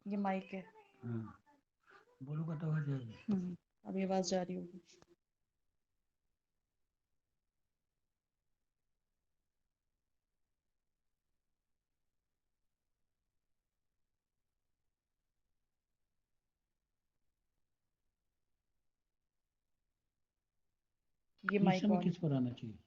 ये माइक है। हाँ, बोलूँगा तो आवाज जाएगी। अभी आवाज जा रही होगी। ये इस माइक समय ऑन। किस पर आना चाहिए?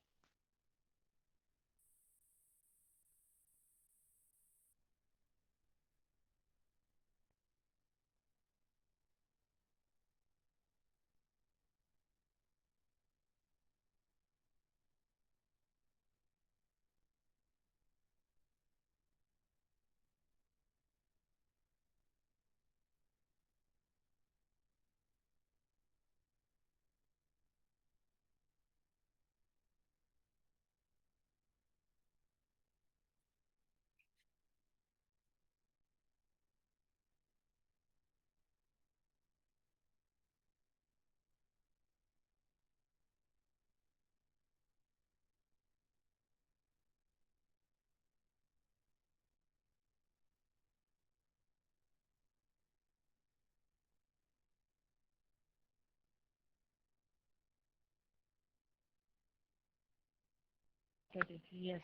यस।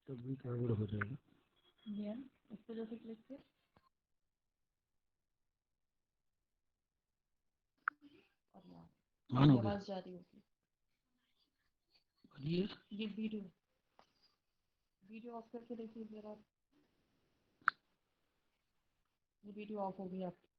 तब भी गड़बड़ हो जाएगा। ये इस पे जैसे क्लिक किया और यहाँ ऑन हो गया। आवाज जा रही होगी। बोलिए। ये वीडियो वीडियो ऑफ करके देखिए जरा। ये वीडियो ऑफ हो गई आपकी।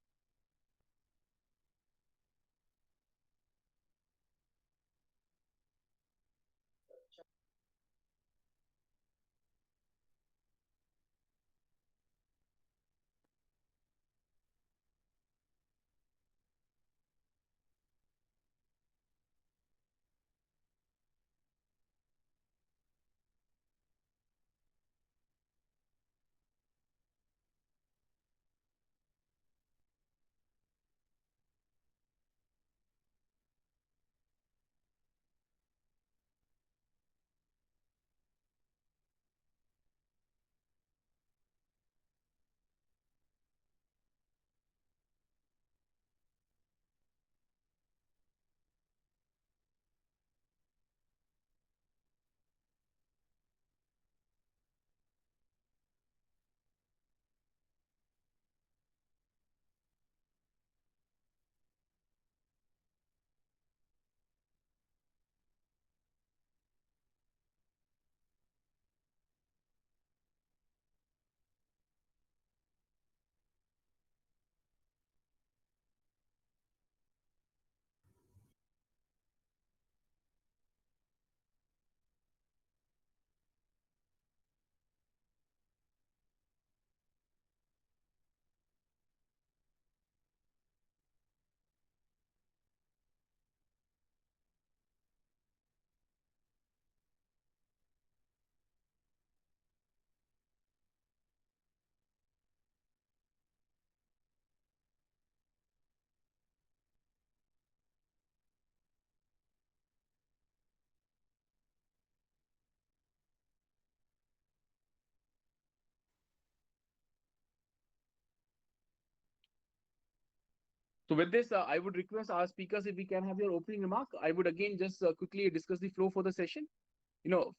So with this, I would request our speakers if we can have your opening remark. I would again just quickly discuss the flow for the session.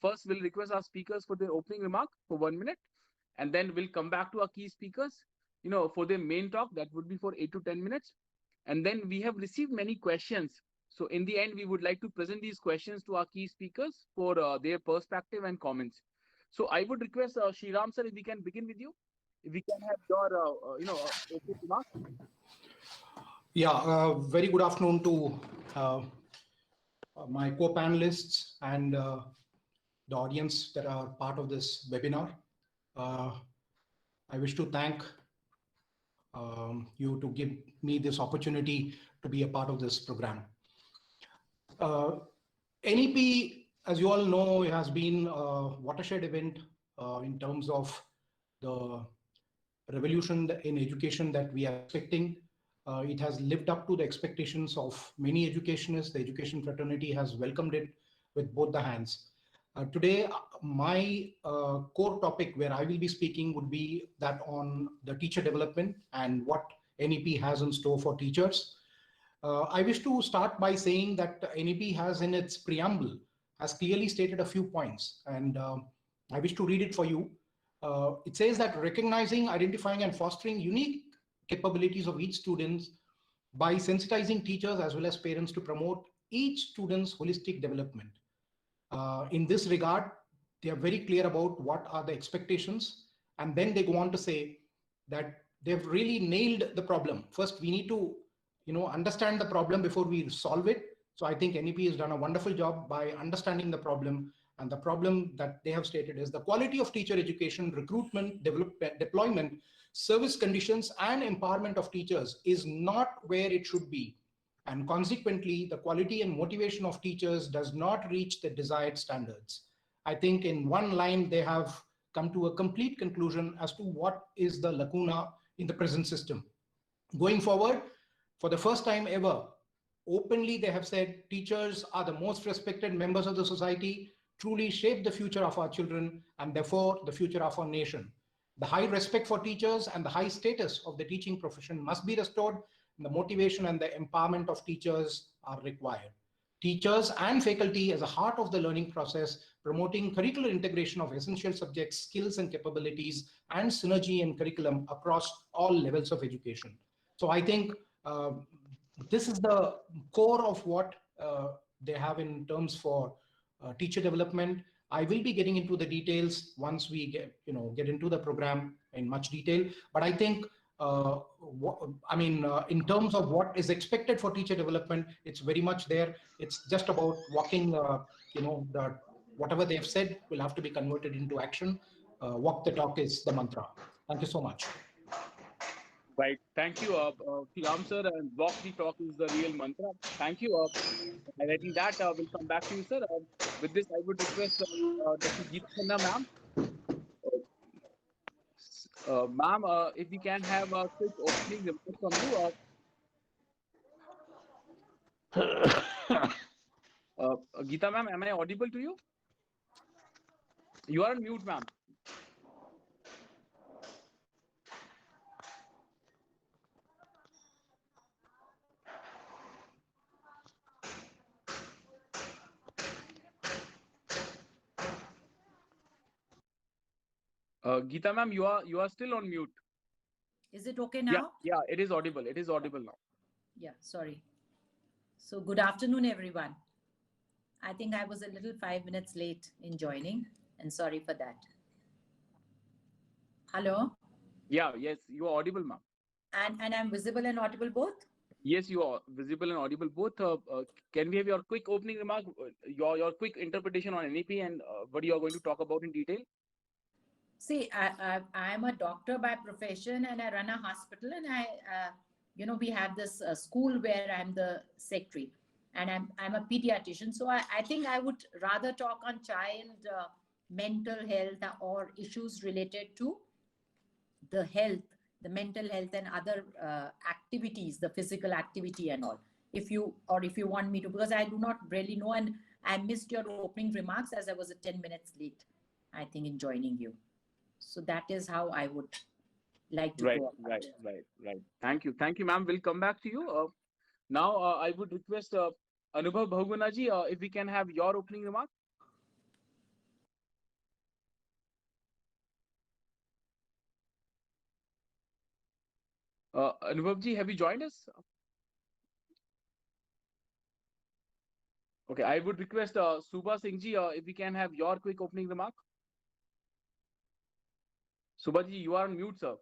First we'll request our speakers for their opening remark for 1 minute, and then we'll come back to our key speakers, for their main talk that would be for 8 to 10 minutes. And then we have received many questions. So in the end, we would like to present these questions to our key speakers for their perspective and comments. So I would request Shriram sir, if we can begin with you, if we can have your, opening remark. Yeah, very good afternoon to my co-panelists and the audience that are part of this webinar. I wish to thank you to give me this opportunity to be a part of this program. NEP, as you all know, has been a watershed event in terms of the revolution in education that we are expecting. It has lived up to the expectations of many educationists. The education fraternity has welcomed it with both the hands. Today, my core topic where I will be speaking would be that on the teacher development and what NEP has in store for teachers. I wish to start by saying that NEP has in its preamble has clearly stated a few points, and I wish to read it for you. It says that recognizing, identifying, and fostering unique capabilities of each student by sensitizing teachers as well as parents to promote each student's holistic development. In this regard, they are very clear about what are the expectations, and then they go on to say that they've really nailed the problem. First, we need to, understand the problem before we solve it. So I think NEP has done a wonderful job by understanding the problem, and the problem that they have stated is the quality of teacher education, recruitment, development, deployment, service conditions, and empowerment of teachers is not where it should be. And consequently, the quality and motivation of teachers does not reach the desired standards. I think in one line, they have come to a complete conclusion as to what is the lacuna in the present system. Going forward, for the first time ever, openly they have said teachers are the most respected members of the society, truly shape the future of our children, and therefore the future of our nation. The high respect for teachers and the high status of the teaching profession must be restored. The motivation and the empowerment of teachers are required. Teachers and faculty as a heart of the learning process, promoting curricular integration of essential subjects, skills and capabilities, and synergy in curriculum across all levels of education. So I think this is the core of what they have in terms for teacher development. I will be getting into the details once we get into the program in much detail. But I think, in terms of what is expected for teacher development, it's very much there. It's just about walking, whatever they've said will have to be converted into action. Walk the talk is the mantra. Thank you so much. Right. Thank you, Sriram sir. And walk the talk is the real mantra. Thank you. Highlighting that, we'll come back to you, sir. With this, I would request Dr. Geeta Khanna, ma'am. Ma'am, if we can have a quick opening remark from you. Geeta, ma'am, am I audible to you? You are on mute, ma'am. Geeta, ma'am, you are still on mute. Is it okay now? Yeah, it is audible. It is audible now. Yeah, sorry. So good afternoon, everyone. I think I was a little 5 minutes late in joining, and sorry for that. Hello? Yeah, yes, you are audible, ma'am. And I'm visible and audible both? Yes, you are visible and audible both. Can we have your quick opening remark, your quick interpretation on NEP and what you are going to talk about in detail? See, I'm a doctor by profession, and I run a hospital, and we have this school where I'm the secretary, and I'm a pediatrician. So I think I would rather talk on child mental health or issues related to the health, the mental health, and other activities, the physical activity and all. If you want me to, because I do not really know, and I missed your opening remarks as I was 10 minutes late, I think, in joining you. So that is how I would like to go about. Right. Thank you, ma'am. We'll come back to you. Now, I would request Anubhav Bahuguna ji, if we can have your opening remark. Anubhav ji, have you joined us? Okay, I would request Subha Singh ji, if we can have your quick opening remark. Subha ji, you are on mute, sir.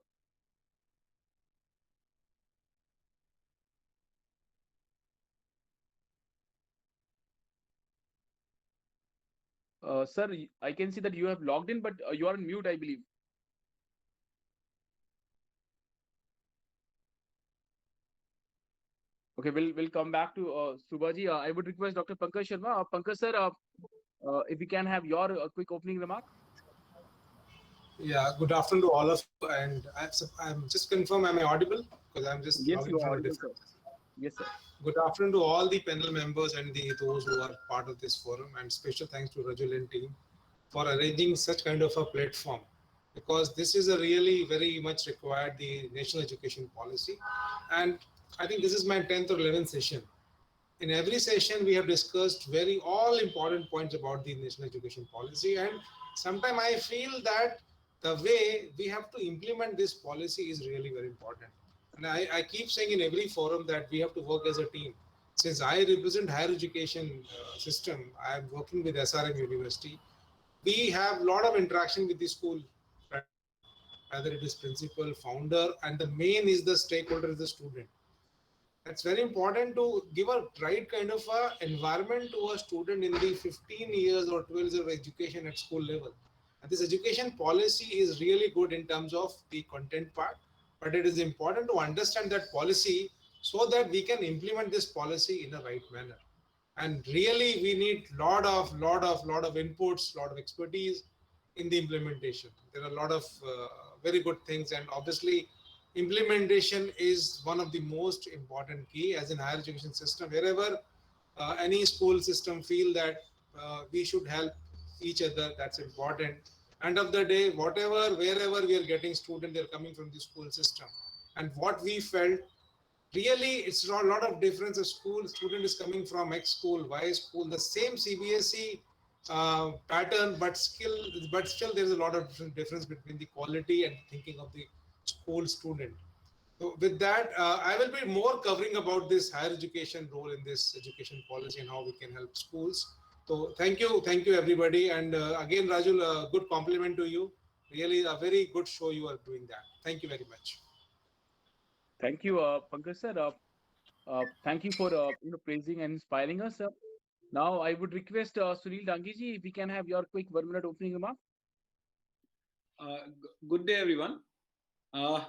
Sir, I can see that you have logged in, but you are on mute, I believe. Okay, we'll come back to Subha ji. I would request Dr. Pankaj Sharma. Pankaj sir, if we can have your quick opening remark. Yeah, good afternoon to all of you. And I'm just confirm, am I audible? Because I'm just yes, you are audible, sir. Yes, sir. Good afternoon to all the panel members and those who are part of this forum, and special thanks to Rajul and team for arranging such kind of a platform, because this is a really very much required the national education policy. And I think this is my 10th or 11th session. In every session we have discussed very all important points about the national education policy, and sometimes I feel that the way we have to implement this policy is really very important. And I keep saying in every forum that we have to work as a team. Since I represent higher education system, I am working with SRM University. We have a lot of interaction with the school, whether it is principal, founder, and the main is the stakeholder is the student. That's very important to give a right kind of a environment to a student in the 15 years or 12 years of education at school level. And this education policy is really good in terms of the content part, but it is important to understand that policy so that we can implement this policy in a right manner. And really we need lot of inputs, lot of expertise in the implementation. There are a lot of very good things, and obviously implementation is one of the most important key as in higher education system. Wherever any school system feel that we should help each other, that's important. End of the day, whatever wherever we are getting student, they're coming from the school system, and what we felt really it's not a lot of difference. A school student is coming from X school, Y school, the same CBSE pattern, but still there's a lot of difference between the quality and thinking of the school student. So with that, I will be more covering about this higher education role in this education policy and how we can help schools. So thank you everybody, and again Rajul, a good compliment to you. Really a very good show you are doing that. Thank you very much. Thank you, Pankaj sir. Thank you for praising and inspiring us. Now I would request Sunil Dangiji, if we can have your quick 1 minute opening remark. Good day, everyone. I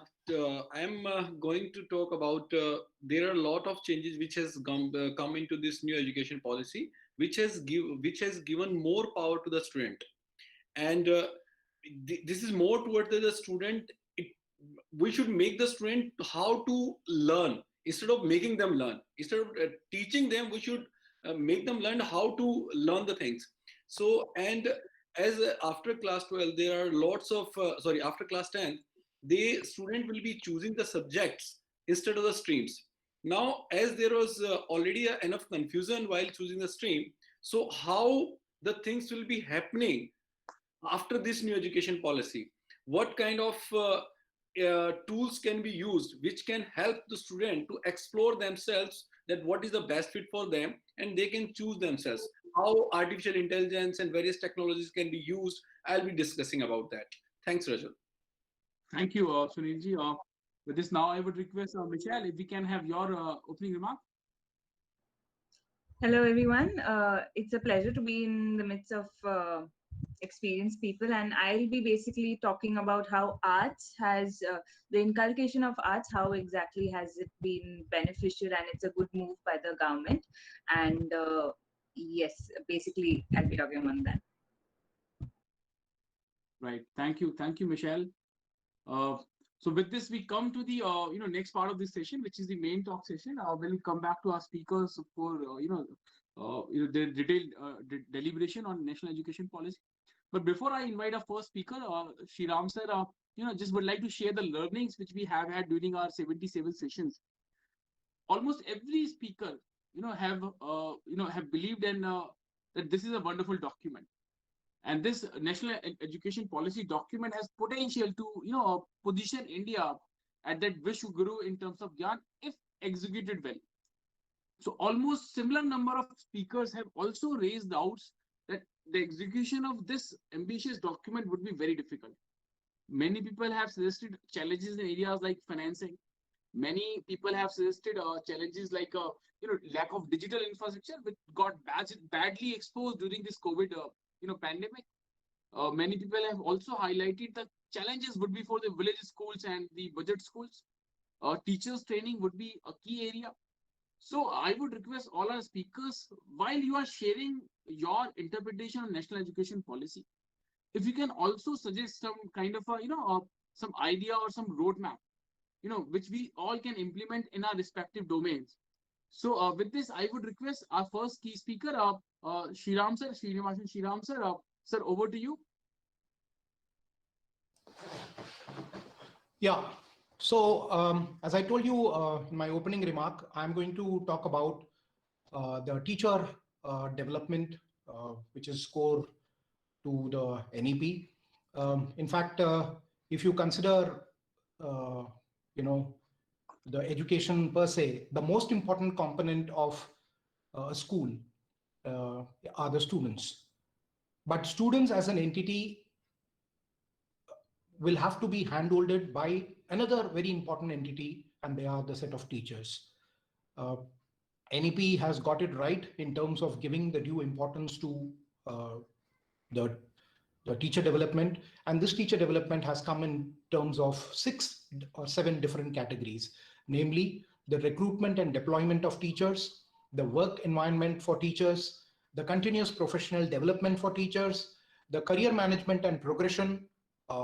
am going to talk about there are a lot of changes which has come into this new education policy, which has given more power to the student, and this is more towards the student. We should make the student how to learn instead of making them learn. Instead of teaching them, we should make them learn how to learn the things. So, and as after class 12, there are lots of after class 10, the student will be choosing the subjects instead of the streams. Now, as there was already enough confusion while choosing the stream, so how the things will be happening after this new education policy? What kind of tools can be used which can help the student to explore themselves, that what is the best fit for them, and they can choose themselves? How artificial intelligence and various technologies can be used, I'll be discussing about that. Thanks, Rajul. Thank you, Sunilji. With this, now I would request Michelle, if we can have your opening remark. Hello, everyone. It's a pleasure to be in the midst of experienced people, and I'll be basically talking about how arts has the inculcation of arts, how exactly has it been beneficial, and it's a good move by the government. And yes, basically I'll be talking on that. Right. Thank you, Michelle. So with this, we come to the next part of this session, which is the main talk session. We'll come back to our speakers for their detailed deliberation on national education policy. But before I invite our first speaker, Sriram sir, just would like to share the learnings which we have had during our 77 sessions. Almost every speaker, have believed in that this is a wonderful document. And this national education policy document has potential to, position India at that Vishwa Guru in terms of Gyan if executed well. So almost similar number of speakers have also raised doubts that the execution of this ambitious document would be very difficult. Many people have suggested challenges in areas like financing. Many people have suggested challenges like lack of digital infrastructure, which got badly exposed during this COVID pandemic. Many people have also highlighted the challenges would be for the village schools and the budget schools. Teachers training would be a key area. So I would request all our speakers, while you are sharing your interpretation of national education policy, if you can also suggest some kind of some idea or some roadmap, which we all can implement in our respective domains. So with this, I would request our first key speaker, Shriram sir, Srinivasan Shriram sir. Sir, over to you. Yeah. So as I told you in my opening remark, I'm going to talk about the teacher development, which is core to the NEP. In fact, if you consider, the education per se, the most important component of a school are the students. But students as an entity will have to be handholded by another very important entity, and they are the set of teachers. NEP has got it right in terms of giving the due importance to the teacher development, and this teacher development has come in terms of 6 or 7 different categories, namely the recruitment and deployment of teachers, the work environment for teachers, the continuous professional development for teachers, the career management and progression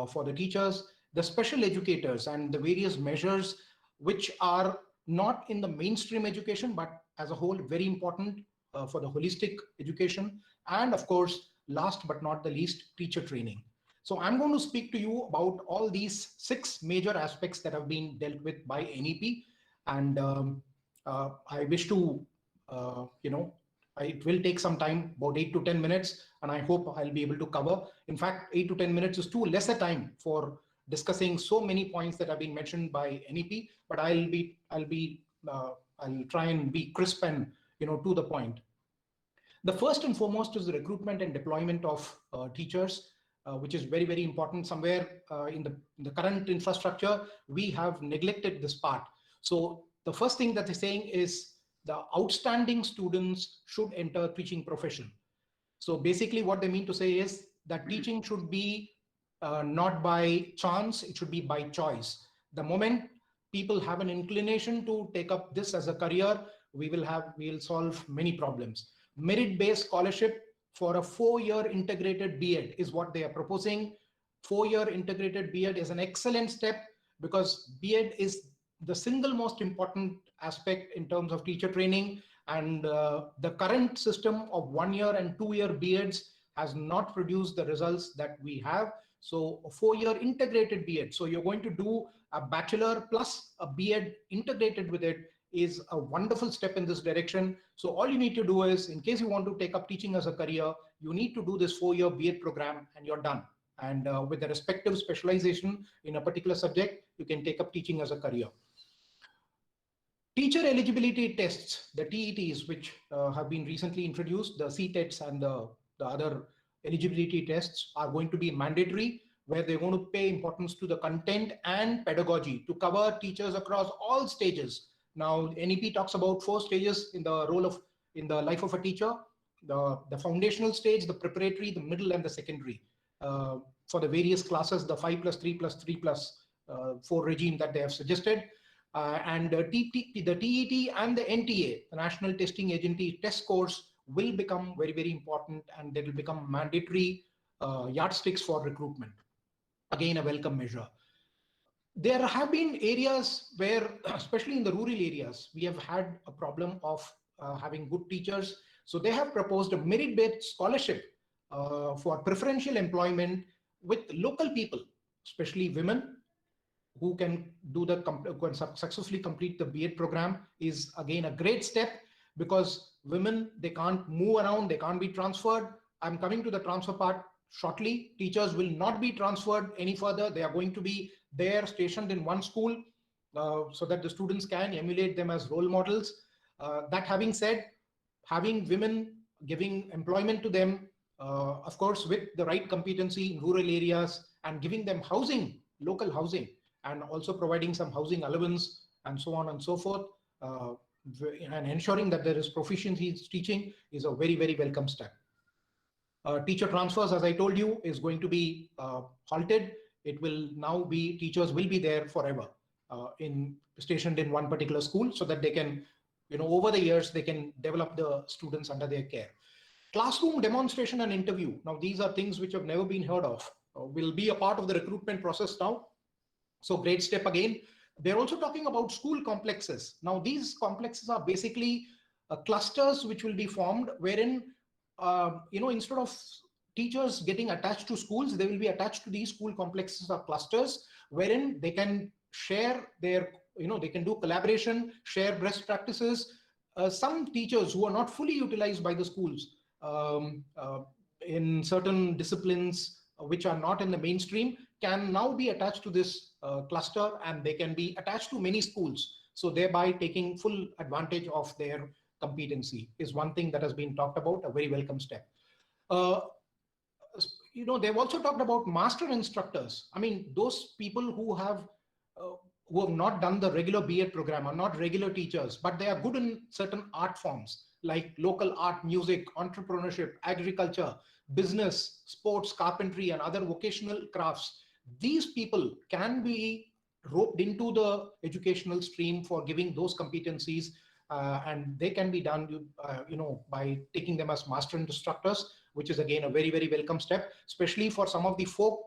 for the teachers, the special educators, and the various measures which are not in the mainstream education, but as a whole very important for the holistic education, and of course, last but not the least, teacher training. So I'm going to speak to you about all these 6 major aspects that have been dealt with by NEP, and I wish to, it will take some time, about 8 to 10 minutes, and I hope I'll be able to cover. In fact, 8 to 10 minutes is too less a time for discussing so many points that have been mentioned by NEP, but I'll try and be crisp and to the point. The first and foremost is the recruitment and deployment of teachers, which is very, very important. Somewhere in the current infrastructure, we have neglected this part. So the first thing that they're saying is the outstanding students should enter teaching profession. So basically what they mean to say is that teaching should be not by chance, it should be by choice. The moment people have an inclination to take up this as a career, we'll solve many problems. Merit-based scholarship for a 4-year integrated B.Ed is what they are proposing. 4-year integrated B.Ed is an excellent step because B.Ed is the single most important aspect in terms of teacher training, and the current system of 1-year and 2-year B.Eds has not produced the results that we have. So a 4-year integrated B.Ed. So you're going to do a bachelor plus a B.Ed integrated with it is a wonderful step in this direction. So all you need to do is, in case you want to take up teaching as a career, you need to do this 4-year B.Ed program and you're done. And with the respective specialization in a particular subject, you can take up teaching as a career. Teacher eligibility tests, the TETs, which have been recently introduced, the CTETs and the other eligibility tests are going to be mandatory, where they're going to pay importance to the content and pedagogy to cover teachers across all stages. Now, NEP talks about 4 stages in the life of a teacher: the foundational stage, the preparatory, the middle, and the secondary. For the various classes, the 5+3+3+4 regime that they have suggested. And the TET and the NTA, the National Testing Agency test scores, will become very, very important, and they will become mandatory yardsticks for recruitment. Again, a welcome measure. There have been areas where, especially in the rural areas, we have had a problem of having good teachers. So they have proposed a merit-based scholarship for preferential employment with local people, especially women, who can successfully complete the B.Ed program. Is again a great step, because women, they can't move around, they can't be transferred. I'm coming to the transfer part shortly. Teachers will not be transferred any further. They are going to be there stationed in one school so that the students can emulate them as role models. That having said, having women, giving employment to them, of course, with the right competency in rural areas, and giving them housing, local housing, and also providing some housing allowance and so on and so forth, and ensuring that there is proficiency in teaching is a very, very welcome step. Teacher transfers, as I told you, is going to be halted. It will now be, teachers will be there forever stationed in one particular school, so that they can, over the years, they can develop the students under their care. Classroom demonstration and interview. Now, these are things which have never been heard of, will be a part of the recruitment process now. So great step again. They're also talking about school complexes. Now, these complexes are basically clusters which will be formed wherein, instead of teachers getting attached to schools, they will be attached to these school complexes or clusters wherein they can share their, they can do collaboration, share best practices. Some teachers who are not fully utilized by the schools in certain disciplines which are not in the mainstream can now be attached to this cluster, and they can be attached to many schools. So thereby taking full advantage of their competency is one thing that has been talked about, a very welcome step. They've also talked about master instructors. I mean, those people who have not done the regular B.Ed program, are not regular teachers, but they are good in certain art forms like local art, music, entrepreneurship, agriculture, business, sports, carpentry, and other vocational crafts. These people can be roped into the educational stream for giving those competencies, and they can be done, by taking them as master instructors, which is again a very, very welcome step, especially for some of the folk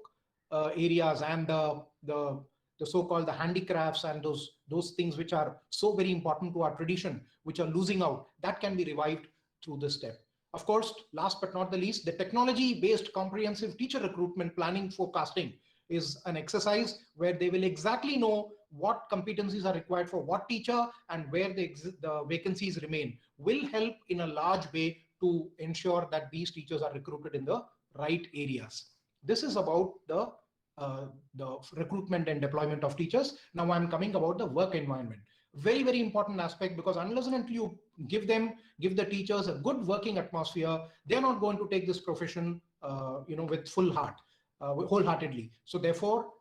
areas and the so-called the handicrafts and those things which are so very important to our tradition, which are losing out. That can be revived through this step. Of course, last but not the least, the technology-based comprehensive teacher recruitment planning forecasting is an exercise where they will exactly know what competencies are required for what teacher and where the vacancies remain, will help in a large way to ensure that these teachers are recruited in the right areas. This is about the recruitment and deployment of teachers. Now I'm coming about the work environment. Very, very important aspect, because unless and until you give the teachers a good working atmosphere, they're not going to take this profession, with full heart, wholeheartedly. So therefore,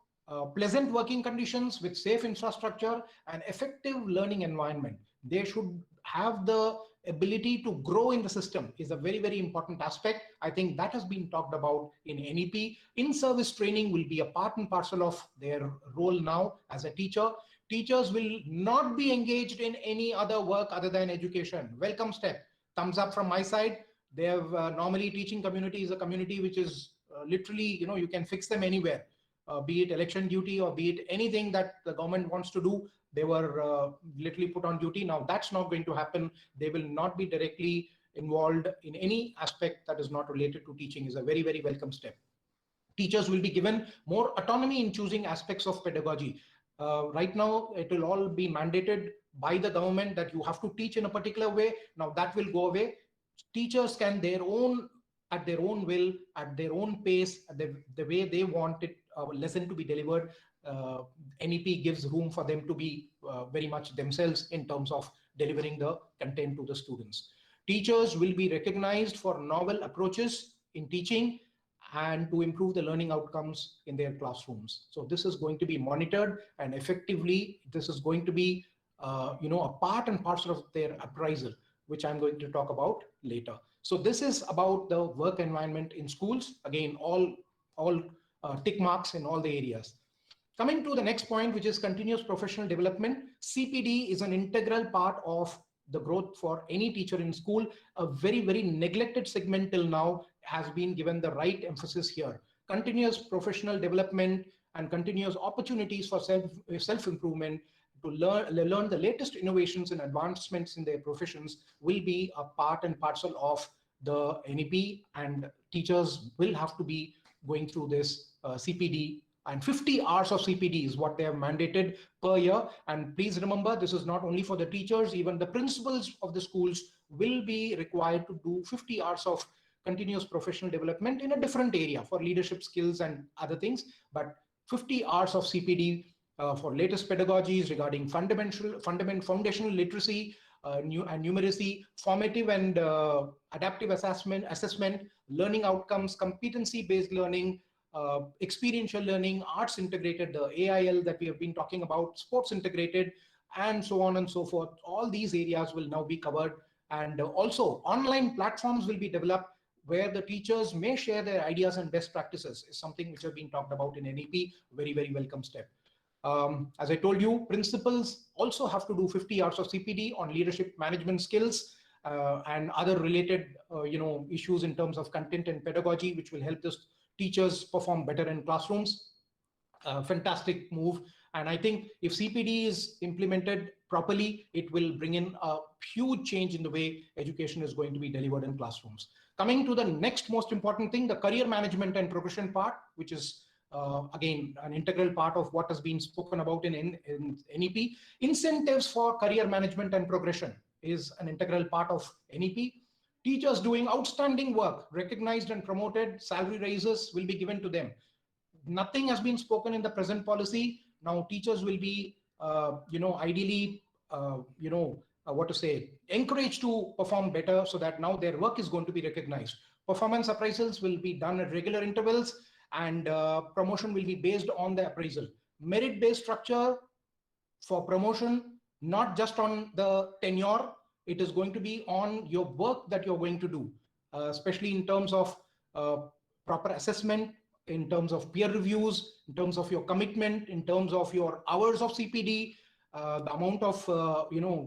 pleasant working conditions with safe infrastructure and effective learning environment. They should have the ability to grow in the system is a very, very important aspect. I think that has been talked about in NEP. In-service training will be a part and parcel of their role now as a teacher. Teachers will not be engaged in any other work other than education. Welcome step. Thumbs up from my side. They have normally teaching community is a community which is literally, you can fix them anywhere, be it election duty or be it anything that the government wants to do. They were literally put on duty. Now that's not going to happen. They will not be directly involved in any aspect that is not related to teaching. Is a very, very welcome step. Teachers will be given more autonomy in choosing aspects of pedagogy. Right now, it will all be mandated by the government that you have to teach in a particular way. Now that will go away. Teachers can at their own will, at their own pace, the way they want it, lesson to be delivered. NEP gives room for them to be very much themselves in terms of delivering the content to the students. Teachers will be recognized for novel approaches in teaching and to improve the learning outcomes in their classrooms. So this is going to be monitored, and effectively this is going to be a part and parcel of their appraisal, which I'm going to talk about later. So this is about the work environment in schools. Again, all tick marks in all the areas. Coming to the next point, which is continuous professional development. CPD is an integral part of the growth for any teacher in school. A very, very neglected segment till now has been given the right emphasis here. Continuous professional development and continuous opportunities for self-improvement to learn the latest innovations and advancements in their professions will be a part and parcel of the NEP, and teachers will have to be going through this CPD, and 50 hours of CPD is what they have mandated per year. And please remember, this is not only for the teachers, even the principals of the schools will be required to do 50 hours of continuous professional development in a different area for leadership skills and other things, but 50 hours of CPD for latest pedagogies regarding foundational literacy, numeracy, formative and adaptive assessment, learning outcomes, competency-based learning, experiential learning, arts integrated, the AIL that we have been talking about, sports integrated, and so on and so forth. All these areas will now be covered. And also online platforms will be developed where the teachers may share their ideas and best practices, is something which have been talked about in NEP. Very, very welcome step. As I told you, principals also have to do 50 hours of CPD on leadership management skills and other related issues in terms of content and pedagogy, which will help the teachers perform better in classrooms. Fantastic move. And I think if CPD is implemented properly, it will bring in a huge change in the way education is going to be delivered in classrooms. Coming to the next most important thing, the career management and progression part, which is again an integral part of what has been spoken about in NEP. Incentives for career management and progression is an integral part of NEP. Teachers doing outstanding work, recognized and promoted, salary raises will be given to them. Nothing has been spoken in the present policy. Now teachers will be, ideally, encouraged to perform better, so that now their work is going to be recognized. Performance appraisals will be done at regular intervals, and promotion will be based on the appraisal. Merit-based structure for promotion, not just on the tenure. It is going to be on your work that you're going to do, especially in terms of proper assessment, in terms of peer reviews, in terms of your commitment, in terms of your hours of CPD, the amount of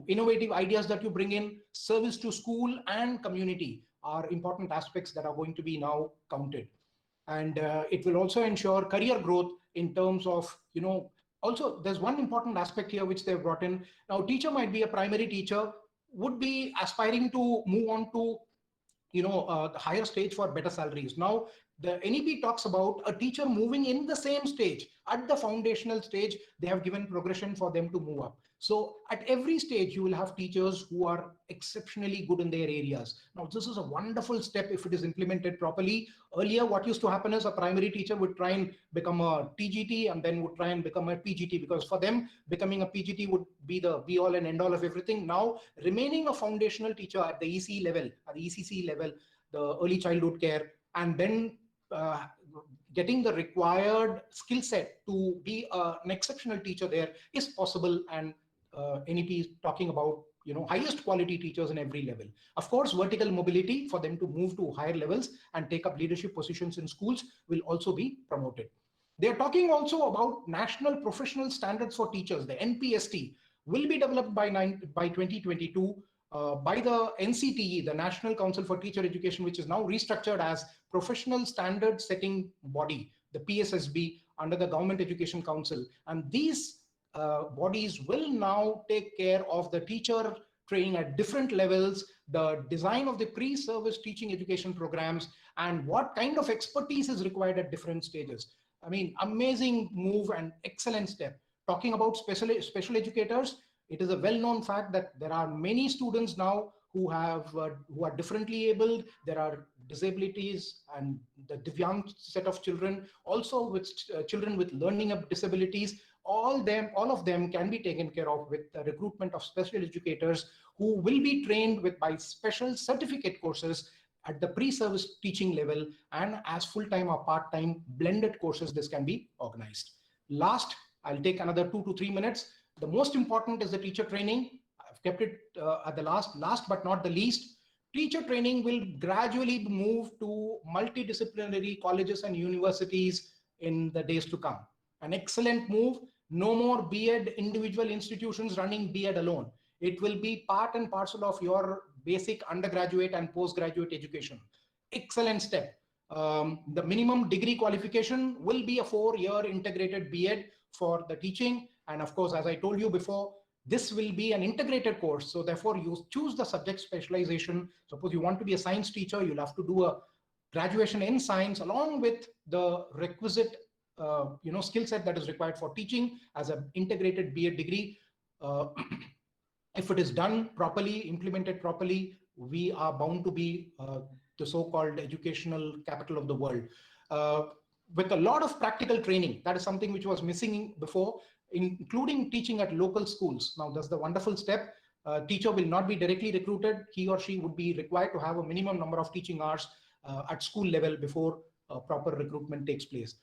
innovative ideas that you bring in, service to school and community are important aspects that are going to be now counted. And it will also ensure career growth in terms of, also there's one important aspect here which they've brought in. Now, teacher might be a primary teacher, would be aspiring to move on to, the higher stage for better salaries. Now, the NEP talks about a teacher moving in the same stage. At the foundational stage, they have given progression for them to move up. So at every stage, you will have teachers who are exceptionally good in their areas. Now, this is a wonderful step if it is implemented properly. Earlier, what used to happen is a primary teacher would try and become a TGT and then would try and become a PGT, because for them, becoming a PGT would be the be all and end all of everything. Now, remaining a foundational teacher at the EC level, at the ECC level, the early childhood care, and then getting the required skill set to be an exceptional teacher there is possible. And NEP is talking about highest quality teachers in every level. Of course, vertical mobility for them to move to higher levels and take up leadership positions in schools will also be promoted. They're talking also about national professional standards for teachers. The NPST will be developed by 2022 by the NCTE, the National Council for Teacher Education, which is now restructured as Professional Standard Setting Body, the PSSB, under the Government Education Council. And these bodies will now take care of the teacher training at different levels, the design of the pre-service teaching education programs, and what kind of expertise is required at different stages. I mean, amazing move and excellent step. Talking about special educators, it is a well-known fact that there are many students now who are differently abled. There are disabilities and the Divyang set of children, also with children with learning disabilities. All of them can be taken care of with the recruitment of special educators who will be trained by special certificate courses at the pre-service teaching level, and as full-time or part-time blended courses, this can be organized. Last, I'll take another 2 to 3 minutes. The most important is the teacher training. I've kept it at the last but not the least. Teacher training will gradually move to multidisciplinary colleges and universities in the days to come. An excellent move. No more B.Ed individual institutions running B.Ed alone. It will be part and parcel of your basic undergraduate and postgraduate education. Excellent step. The minimum degree qualification will be a 4-year integrated B.Ed for the teaching. And of course, as I told you before, this will be an integrated course. So therefore, you choose the subject specialization. Suppose you want to be a science teacher, you'll have to do a graduation in science along with the requisite skill set that is required for teaching as an integrated B.Ed degree. If it is done properly, implemented properly, we are bound to be the so-called educational capital of the world. With a lot of practical training, that is something which was missing before, including teaching at local schools. Now, that's the wonderful step. Teacher will not be directly recruited. He or she would be required to have a minimum number of teaching hours at school level before proper recruitment takes place.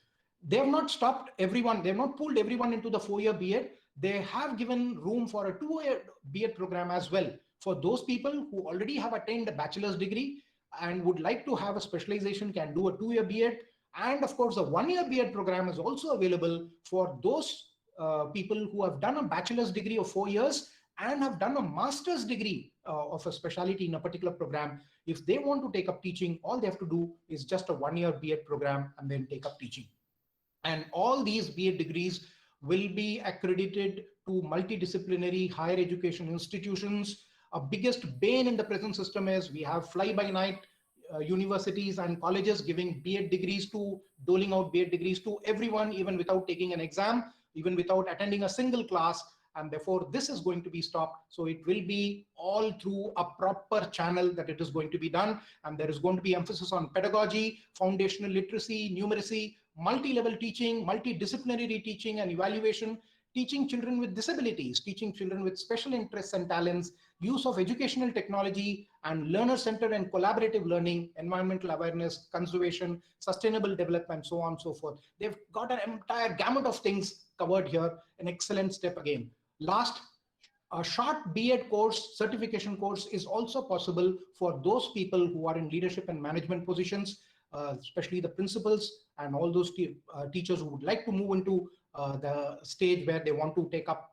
They have not stopped everyone. They have not pulled everyone into the 4-year B.Ed. They have given room for a 2-year B.Ed program as well for those people who already have attained a bachelor's degree and would like to have a specialization, can do a 2-year B.Ed. And of course, the 1-year B.Ed program is also available for those people who have done a bachelor's degree of 4 years and have done a master's degree of a specialty in a particular program. If they want to take up teaching, all they have to do is just a 1-year B.Ed program and then take up teaching. And all these B.Ed degrees will be accredited to multidisciplinary higher education institutions. A biggest bane in the present system is we have fly-by-night universities and colleges giving B.Ed degrees to, doling out B.Ed degrees to everyone, even without taking an exam, even without attending a single class. And therefore, this is going to be stopped. So it will be all through a proper channel that it is going to be done. And there is going to be emphasis on pedagogy, foundational literacy, numeracy, multi-level teaching, multidisciplinary teaching and evaluation, teaching children with disabilities, teaching children with special interests and talents, use of educational technology and learner-centered and collaborative learning, environmental awareness, conservation, sustainable development, so on and so forth. They've got an entire gamut of things covered here, an excellent step again. Last, a short B.Ed course, certification course is also possible for those people who are in leadership and management positions, especially the principals and all those teachers who would like to move into the stage where they want to take up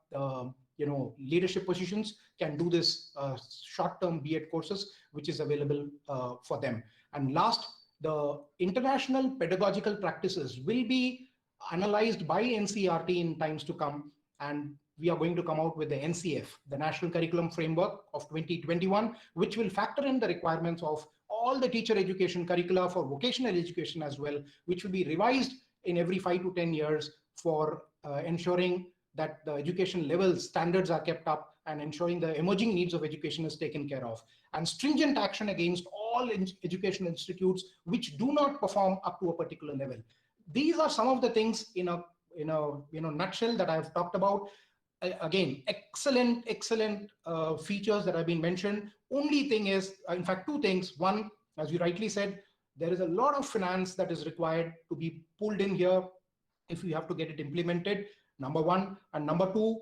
leadership positions, can do this short-term B.Ed courses, which is available for them. And last, the international pedagogical practices will be analyzed by NCERT in times to come, and we are going to come out with the NCF, the National Curriculum Framework of 2021, which will factor in the requirements of all the teacher education curricula for vocational education as well, which will be revised in every 5 to 10 years for ensuring that the education level standards are kept up and ensuring the emerging needs of education is taken care of, and stringent action against all education institutes which do not perform up to a particular level. These are some of the things in a nutshell that I've talked about. Again, excellent features that have been mentioned. Only thing is, in fact, two things. One, as you rightly said, there is a lot of finance that is required to be pulled in here if you have to get it implemented, number one. And number two,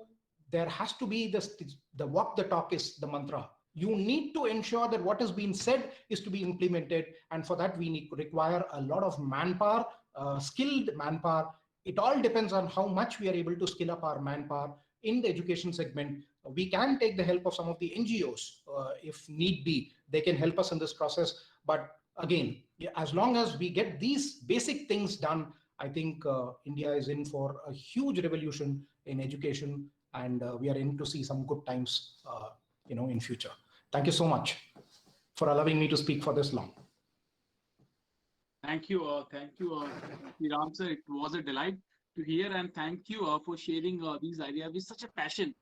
there has to be the walk the talk is the mantra. You need to ensure that what has been said is to be implemented. And for that, we require a lot of manpower, skilled manpower. It all depends on how much we are able to skill up our manpower in the education segment. We can take the help of some of the NGOs if need be. They can help us in this process. But again, as long as we get these basic things done, I think India is in for a huge revolution in education, and we are in to see some good times in future. Thank you so much for allowing me to speak for this long. Thank you, Sriram sir. It was a delight to hear, and thank you for sharing these ideas with such a passion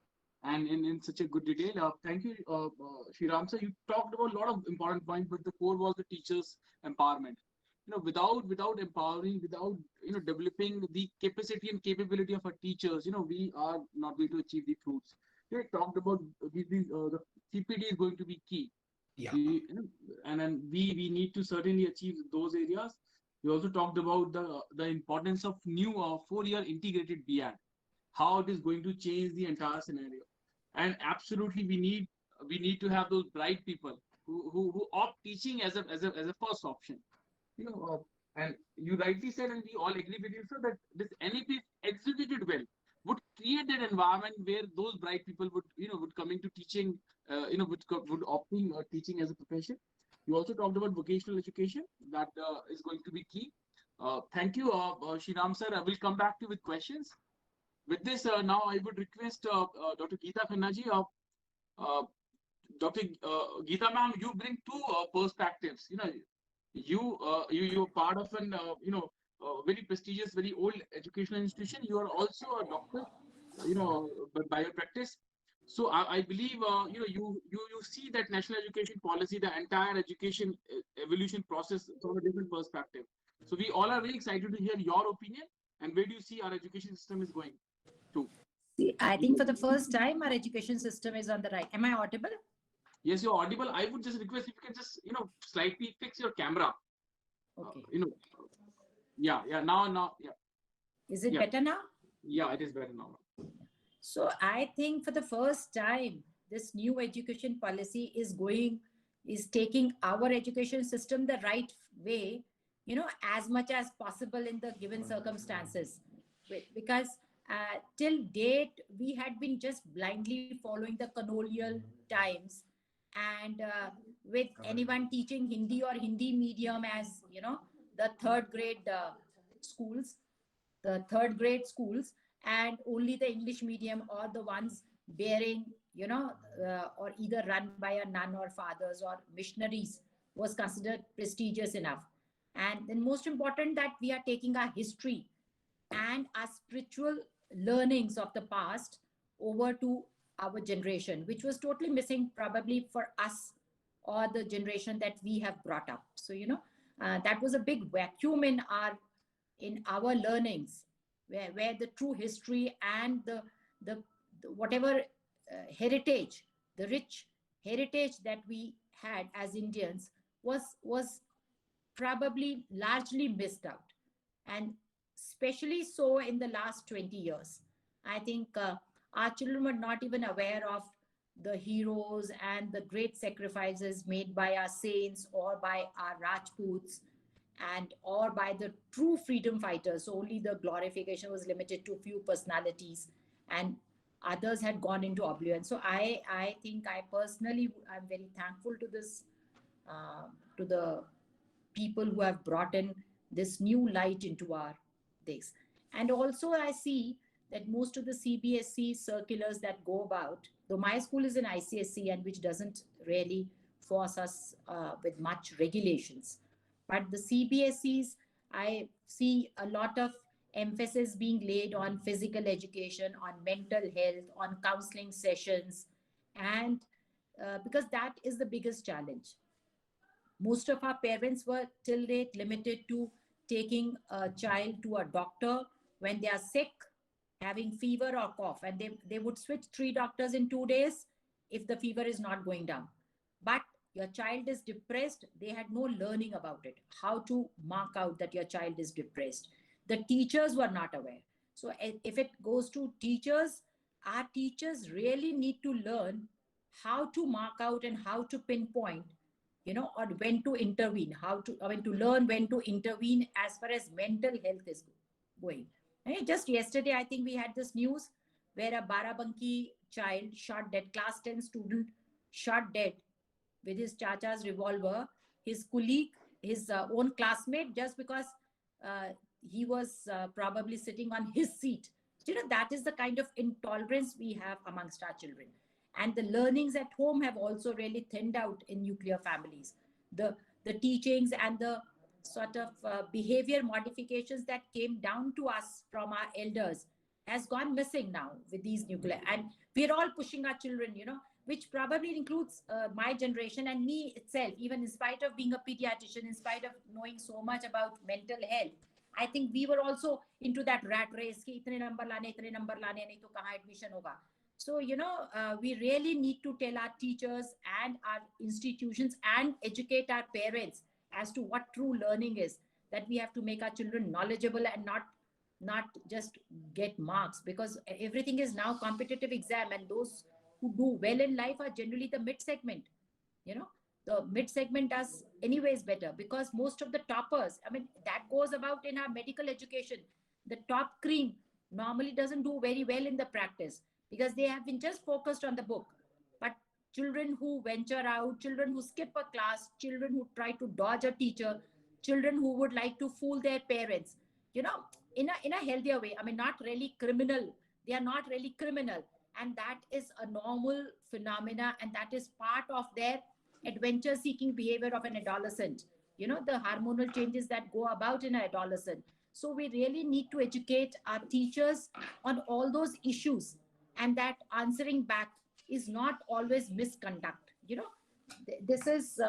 and in such a good detail. Thank you, Sriram sir. You talked about a lot of important points, but the core was the teachers' empowerment. Without empowering, without developing the capacity and capability of our teachers, we are not going to achieve the fruits. You talked about the CPD is going to be key. Yeah. And then we need to certainly achieve those areas. We also talked about the importance of new 4-year integrated B.Ed, how it is going to change the entire scenario. And absolutely, we need to have those bright people who opt teaching as a first option. And you rightly said, and we all agree with you, sir, that this NEP executed well would create that environment where those bright people would come into teaching, would opting teaching as a profession. You also talked about vocational education. That is going to be key. Thank you, Sriram sir. I will come back to you with questions. With this, now I would request Dr. Geeta Khanna ji. Dr. Geeta ma'am, you bring two perspectives. You're part of an very prestigious, very old educational institution. You are also a doctor, by your practice. So I believe you see that national education policy, the entire education evolution process from a different perspective. So we all are very excited to hear your opinion, and where do you see our education system is going to? See, I think for the first time our education system is on the right. Am I audible? Yes, you're audible. I would just request if you can just slightly fix your camera. Okay. Yeah. Now. Yeah. Is it better now? Yeah, it is better now. So I think for the first time, this new education policy is taking our education system the right way, as much as possible in the given circumstances. Because till date, we had been just blindly following the colonial times, and with anyone teaching Hindi or Hindi medium as, the third grade schools, and only the English medium or the ones bearing, or either run by a nun or fathers or missionaries was considered prestigious enough. And then most important that we are taking our history and our spiritual learnings of the past over to our generation, which was totally missing probably for us or the generation that we have brought up. So, that was a big vacuum in our learnings, where the true history and the whatever heritage, the rich heritage that we had as Indians was probably largely missed out. And especially so in the last 20 years. I think our children were not even aware of the heroes and the great sacrifices made by our saints or by our Rajputs or by the true freedom fighters. So only the glorification was limited to few personalities and others had gone into oblivion. So I think I'm very thankful to this, to the people who have brought in this new light into our days. And also I see that most of the CBSE circulars that go about, though my school is an ICSE and which doesn't really force us with much regulations, but the CBSEs, I see a lot of emphasis being laid on physical education, on mental health, on counseling sessions, and because that is the biggest challenge. Most of our parents were till date limited to taking a child to a doctor when they are sick, having fever or cough, and they would switch 3 doctors in 2 days if the fever is not going down. But your child is depressed, they had no learning about it, how to mark out that your child is depressed. The teachers were not aware. So if it goes to teachers, our teachers really need to learn how to mark out and how to pinpoint, or when to intervene, to learn when to intervene as far as mental health is going. And just yesterday, I think we had this news where a Barabanki child shot dead, class 10 student shot dead with his chacha's revolver, his colleague, his own classmate, just because he was probably sitting on his seat. So, that is the kind of intolerance we have amongst our children. And the learnings at home have also really thinned out in nuclear families. The teachings and the sort of behavior modifications that came down to us from our elders has gone missing now with these nuclear. And we're all pushing our children, which probably includes my generation and me itself, even in spite of being a pediatrician, in spite of knowing so much about mental health. I think we were also into that rat race, ki itne number lane, nahi to kahan admission hoga. So, we really need to tell our teachers and our institutions and educate our parents as to what true learning is, that we have to make our children knowledgeable and not just get marks, because everything is now competitive exam, and those who do well in life are generally the mid segment. The mid segment does anyways better because most of the toppers, that goes about in our medical education. The top cream normally doesn't do very well in the practice because they have been just focused on the book. But children who venture out, children who skip a class, children who try to dodge a teacher, children who would like to fool their parents, in a healthier way. Not really criminal. They are not really criminal. And that is a normal phenomena, and that is part of their adventure-seeking behavior of an adolescent. The hormonal changes that go about in an adolescent. So we really need to educate our teachers on all those issues, and that answering back is not always misconduct. This is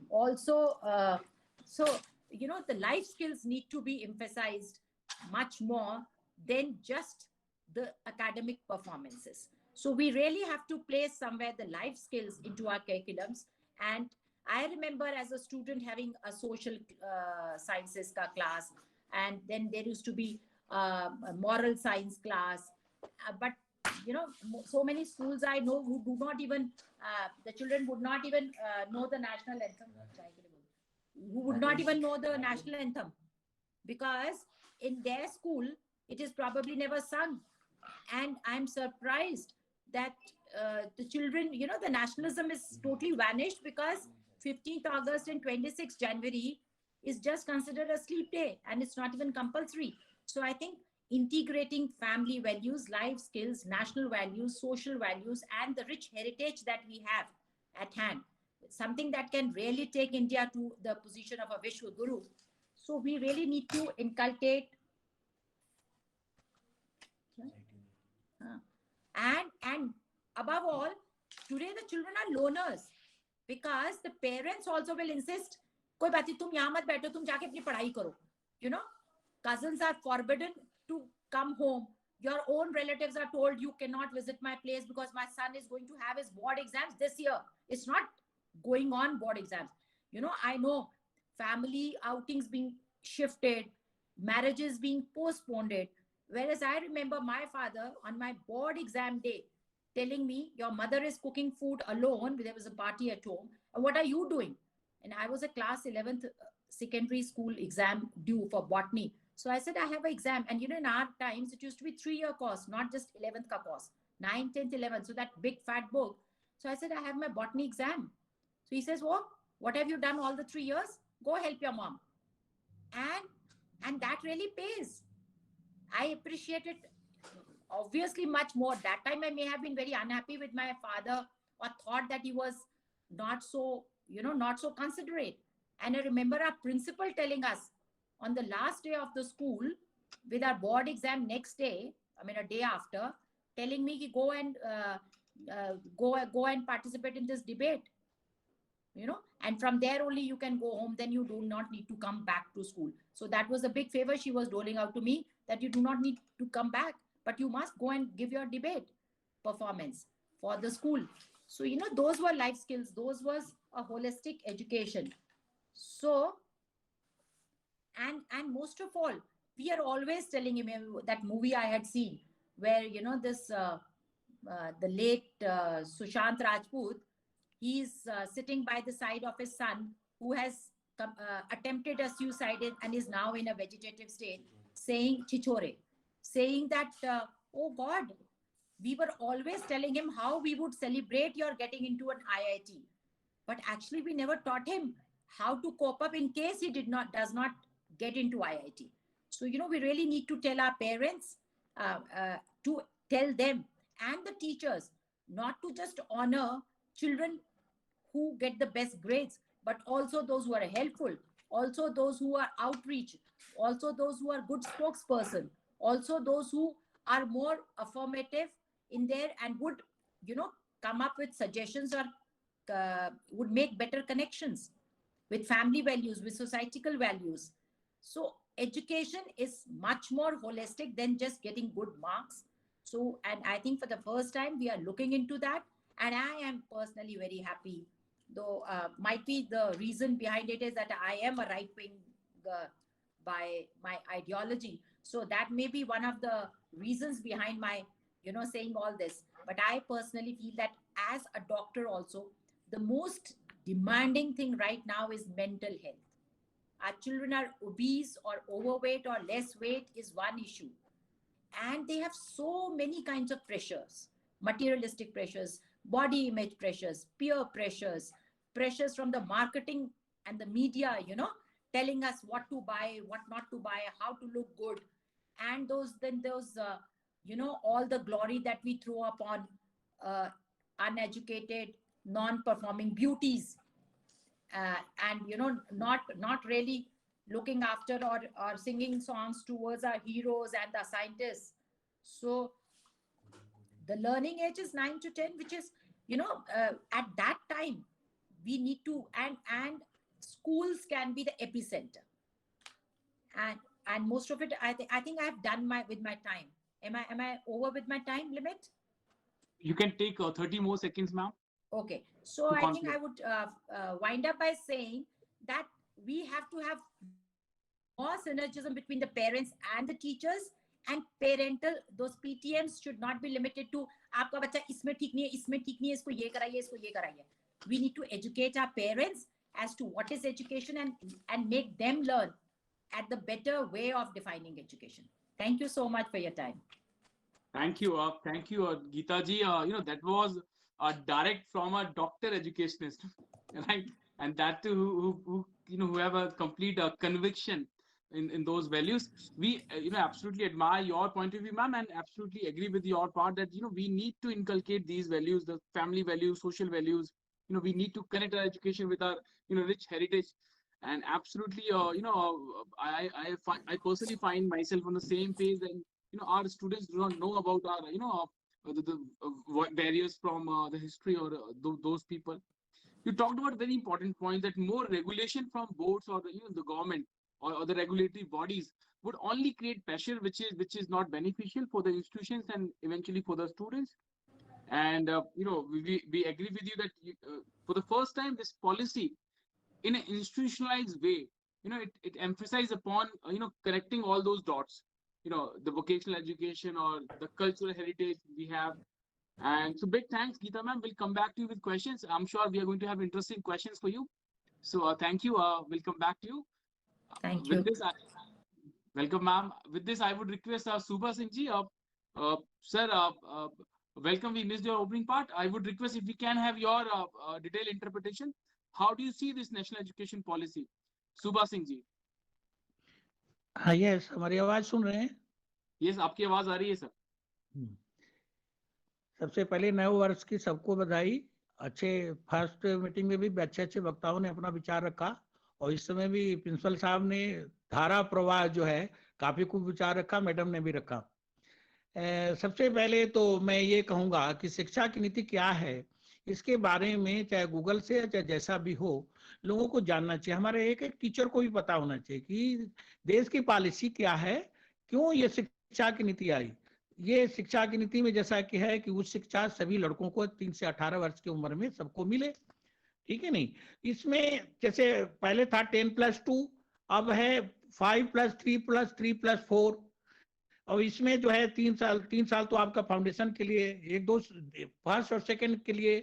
also, the life skills need to be emphasized much more than just the academic performances. So we really have to place somewhere the life skills into our curriculums. And I remember as a student having a social sciences class, and then there used to be a moral science class. But so many schools I know who do not even, the children would not even know the national anthem, who would not even know the national anthem, because in their school, it is probably never sung. And I'm surprised that the children, the nationalism is totally vanished because 15th August and 26th January is just considered a sleep day and it's not even compulsory. So I think integrating family values, life skills, national values, social values, and the rich heritage that we have at hand. Something that can really take India to the position of a Vishwa Guru. So we really need to inculcate and above all, today the children are loners because the parents also will insist, koi baat nahi, tum yahan mat baitho, tum jaake apni padhai karo. You know, cousins are forbidden to come home. Your own relatives are told you cannot visit my place because my son is going to have his board exams this year. It's not going on board exams. You know, I know family outings being shifted, marriages being postponed. Whereas I remember my father on my board exam day telling me, your mother is cooking food alone. There was a party at home. And what are you doing? And I was a class 11th secondary school exam due for botany. So I said, I have an exam. And you know, in our times, it used to be 3-year course, not just 11th ka course, 9th, 10th, 11th. So that big fat book. So I said, I have my botany exam. So he says, what have you done all the 3 years? Go help your mom. And that really pays. I appreciate it obviously much more. That time I may have been very unhappy with my father or thought that he was not so, not so considerate. And I remember our principal telling us on the last day of the school with our board exam next day, I mean a day after, telling me, go and participate in this debate. And from there only you can go home, then you do not need to come back to school. So that was a big favor she was doling out to me, that you do not need to come back, but you must go and give your debate performance for the school. So, those were life skills. Those was a holistic education. So, and most of all, we are always telling him, that movie I had seen where, the late Sushant Rajput, he's sitting by the side of his son who has attempted a suicide and is now in a vegetative state, saying chichore, saying that, oh God, we were always telling him how we would celebrate your getting into an IIT. But actually we never taught him how to cope up in case he does not get into IIT. So, we really need to tell our parents, to tell them and the teachers not to just honor children who get the best grades, but also those who are helpful, also those who are outreach, also those who are good spokesperson, also those who are more affirmative in there and would, come up with suggestions or would make better connections with family values, with societal values. So education is much more holistic than just getting good marks. So, and I think for the first time we are looking into that. And I am personally very happy, though might be the reason behind it is that I am a right-wing by my ideology. So that may be one of the reasons behind my, saying all this. But I personally feel that as a doctor also, the most demanding thing right now is mental health. Our children are obese or overweight or less weight is one issue. And they have so many kinds of pressures, materialistic pressures, body image pressures, peer pressures, pressures from the marketing and the media, telling us what to buy, what not to buy, how to look good. And those, all the glory that we throw upon uneducated, non-performing beauties. And, not really looking after or singing songs towards our heroes and the scientists. So the learning age is 9 to 10, which is, at that time, we need to, and schools can be the epicenter. And most of it, I think I have done with my time. Am I over with my time limit? You can take 30 more seconds, ma'am. Okay. So I think I would wind up by saying that we have to have more synergism between the parents and the teachers, and parental, those PTMs should not be limited to aapka bacha isme theek nahi hai, isko ye karaiye. We need to educate our parents as to what is education and make them learn at the better way of defining education. Thank you so much for your time. Thank you, Geeta ji. That was direct from a doctor educationist, right? And that too, who have a complete conviction in those values. We absolutely admire your point of view, ma'am, and absolutely agree with your part that we need to inculcate these values, the family values, social values. We need to connect our education with our rich heritage. And absolutely, I personally find myself on the same page, and our students do not know about our barriers from the history or those people. You talked about a very important point that more regulation from boards or the government or the regulatory bodies would only create pressure, which is not beneficial for the institutions and eventually for the students. And we agree with you that for the first time, this policy, in an institutionalized way, it emphasizes upon connecting all those dots, the vocational education or the cultural heritage we have. And so big thanks, Geeta ma'am. We'll come back to you with questions. I'm sure we are going to have interesting questions for you. So thank you. We'll come back to you. Thank With you. this, welcome, ma'am. With this, I would request Subha Singh ji, sir, welcome. We missed your opening part. I would request if we can have your detailed interpretation. How do you see this national education policy? Subha Singh ji. हाँ, yes, हमारी आवाज सुन रहे हैं? Yes, आपकी आवाज आ रही है, sir. सबसे पहले नए वर्ष की सबको बधाई. अच्छे फर्स्ट मीटिंग में भी अच्छे वक्ताओं ने अपना विचार रखा, और इस समय भी प्रिंसिपल साहब ने धारा प्रवाह जो है काफी खूब विचार रखा, मैडम ने भी रखा. सबसे पहले तो मैं ये कहूँगा कि शिक्षा की नीति क्या है, इसके बारे में चाहे गूगल से चाहे जैसा भी हो, लोगों को जानना चाहिए. हमारे एक टीचर को भी पता होना चाहिए कि देश की पॉलिसी क्या है, क्यों ये शिक्षा की नीति आई. ये शिक्षा की नीति में जैसा कि है कि उच्च शिक्षा सभी लड़कों को 3 से 18 वर्ष की उम्र में सबको मिले, ठीक है नहीं. इसमें जैसे पहले था 10+2, अब है 5+3+3+4. और इसमें जो है 3 साल तो आपका फाउंडेशन के लिए, 1-2 फर्स्ट और सेकंड के लिए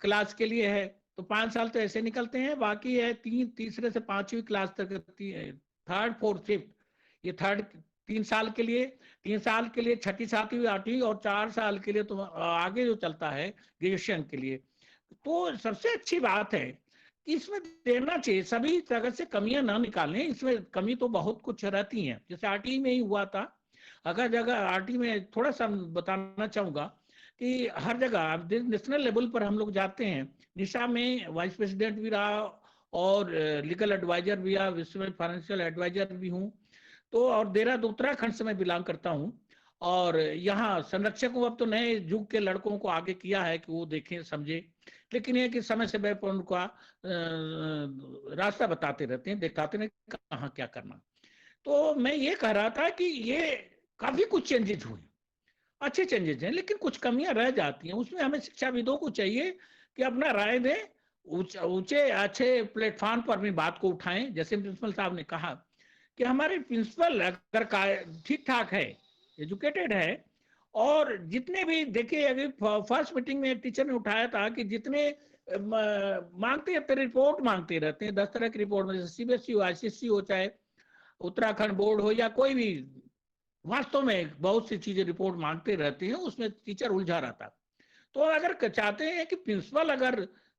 क्लास के लिए है, तो 5 साल तो ऐसे निकलते हैं. बाकी है तीसरे से 5वीं क्लास तक, थर्ड फोर्थ फिफ्थ, ये थर्ड 3 साल के लिए, 3 साल के लिए 6ठी 7वीं 8वीं, और 4 साल के लिए तो आगे जो चलता है ग्रेजुएशन के लिए. तो सबसे अच्छी बात है कि इसमें देना चाहिए, सभी जगह से कमियां ना निकालें. इसमें कमी तो बहुत कुछ रहती हैं, जैसे आरटी में ही हुआ था. अगर जगह आरटी में थोड़ा सा बताना चाहूंगा कि हर जगह नेशनल लेवल पर हम लोग जाते हैं. निशा में वाइस प्रेसिडेंट भी रहा और लीगल एडवाइजर भी रहा, विश्व में फाइनेंशियल एडवाइजर भी हूँ. तो और देहरादून उत्तराखंड से मैं बिलोंग करता हूँ, और यहाँ संरक्षकों अब तो नए युग के लड़कों को आगे किया है कि वो देखें समझे, लेकिन ये कि समय से वह उनका रास्ता बताते रहते हैं, दिखाते हैं कहाँ क्या करना. तो मैं ये कह रहा था कि ये काफी कुछ चेंजेस हुए, अच्छे चेंजेस हैं, लेकिन कुछ कमियां रह जाती हैं. उसमें हमें शिक्षाविदों को चाहिए कि अपना राय दें, ऊंचे अच्छे प्लेटफॉर्म पर अपनी बात को उठाएं. जैसे प्रिंसिपल साहब ने कहा कि हमारे प्रिंसिपल अगर ठीक ठाक है, एजुकेटेड है, और जितने भी देखिए, अभी फर्स्ट मीटिंग में टीचर ने उठाया था कि जितने मांगते हैं रिपोर्ट मांगते रहते हैं, 10 तरह की रिपोर्ट में, जैसे सीबीएसई हो, आईसीएसई हो, चाहे उत्तराखंड बोर्ड हो या कोई भी, वास्तव में बहुत सी चीजें रिपोर्ट मांगते रहते हैं, उसमें टीचर उलझा रहता. तो अगर चाहते हैं कि प्रिंसिपल अगर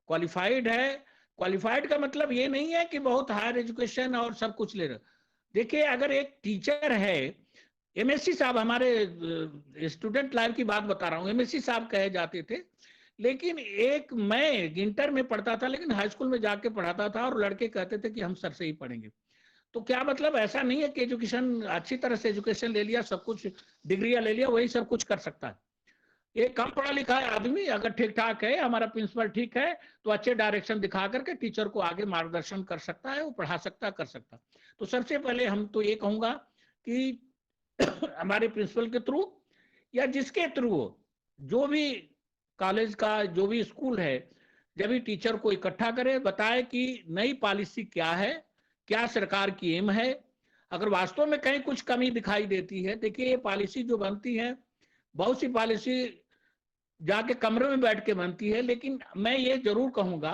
क्वालिफाइड है, क्वालिफाइड का मतलब ये नहीं है कि बहुत हायर एजुकेशन और सब कुछ ले रहे. देखिए, अगर एक टीचर है, एमएससी साहब, हमारे स्टूडेंट लाइफ की बात बता रहा हूँ, एमएससी साहब कहे जाते थे, लेकिन मैं इंटर में पढ़ता था, लेकिन हाई स्कूल में जाके पढ़ाता था, और लड़के कहते थे कि हम सर से ही पढ़ेंगे. तो क्या मतलब, ऐसा नहीं है कि एजुकेशन अच्छी तरह से एजुकेशन ले लिया, सब कुछ डिग्रियां ले लिया, वही सब कुछ कर सकता है. एक कम पढ़ा लिखा है आदमी अगर ठीक ठाक है, हमारा प्रिंसिपल ठीक है, तो अच्छे डायरेक्शन दिखा करके टीचर को आगे मार्गदर्शन कर सकता है, वो पढ़ा सकता, कर सकता. तो सबसे पहले हम तो ये कहूंगा कि हमारे प्रिंसिपल के थ्रू या जिसके थ्रू हो, जो भी कॉलेज का जो भी स्कूल है, जब भी टीचर को इकट्ठा करे, बताए कि नई पॉलिसी क्या है, क्या सरकार की एम है. अगर वास्तव में कहीं कुछ कमी दिखाई देती है, देखिए ये पॉलिसी जो बनती है, बहुत सी पॉलिसी जाके कमरे में बैठ के बनती है, लेकिन मैं ये जरूर कहूंगा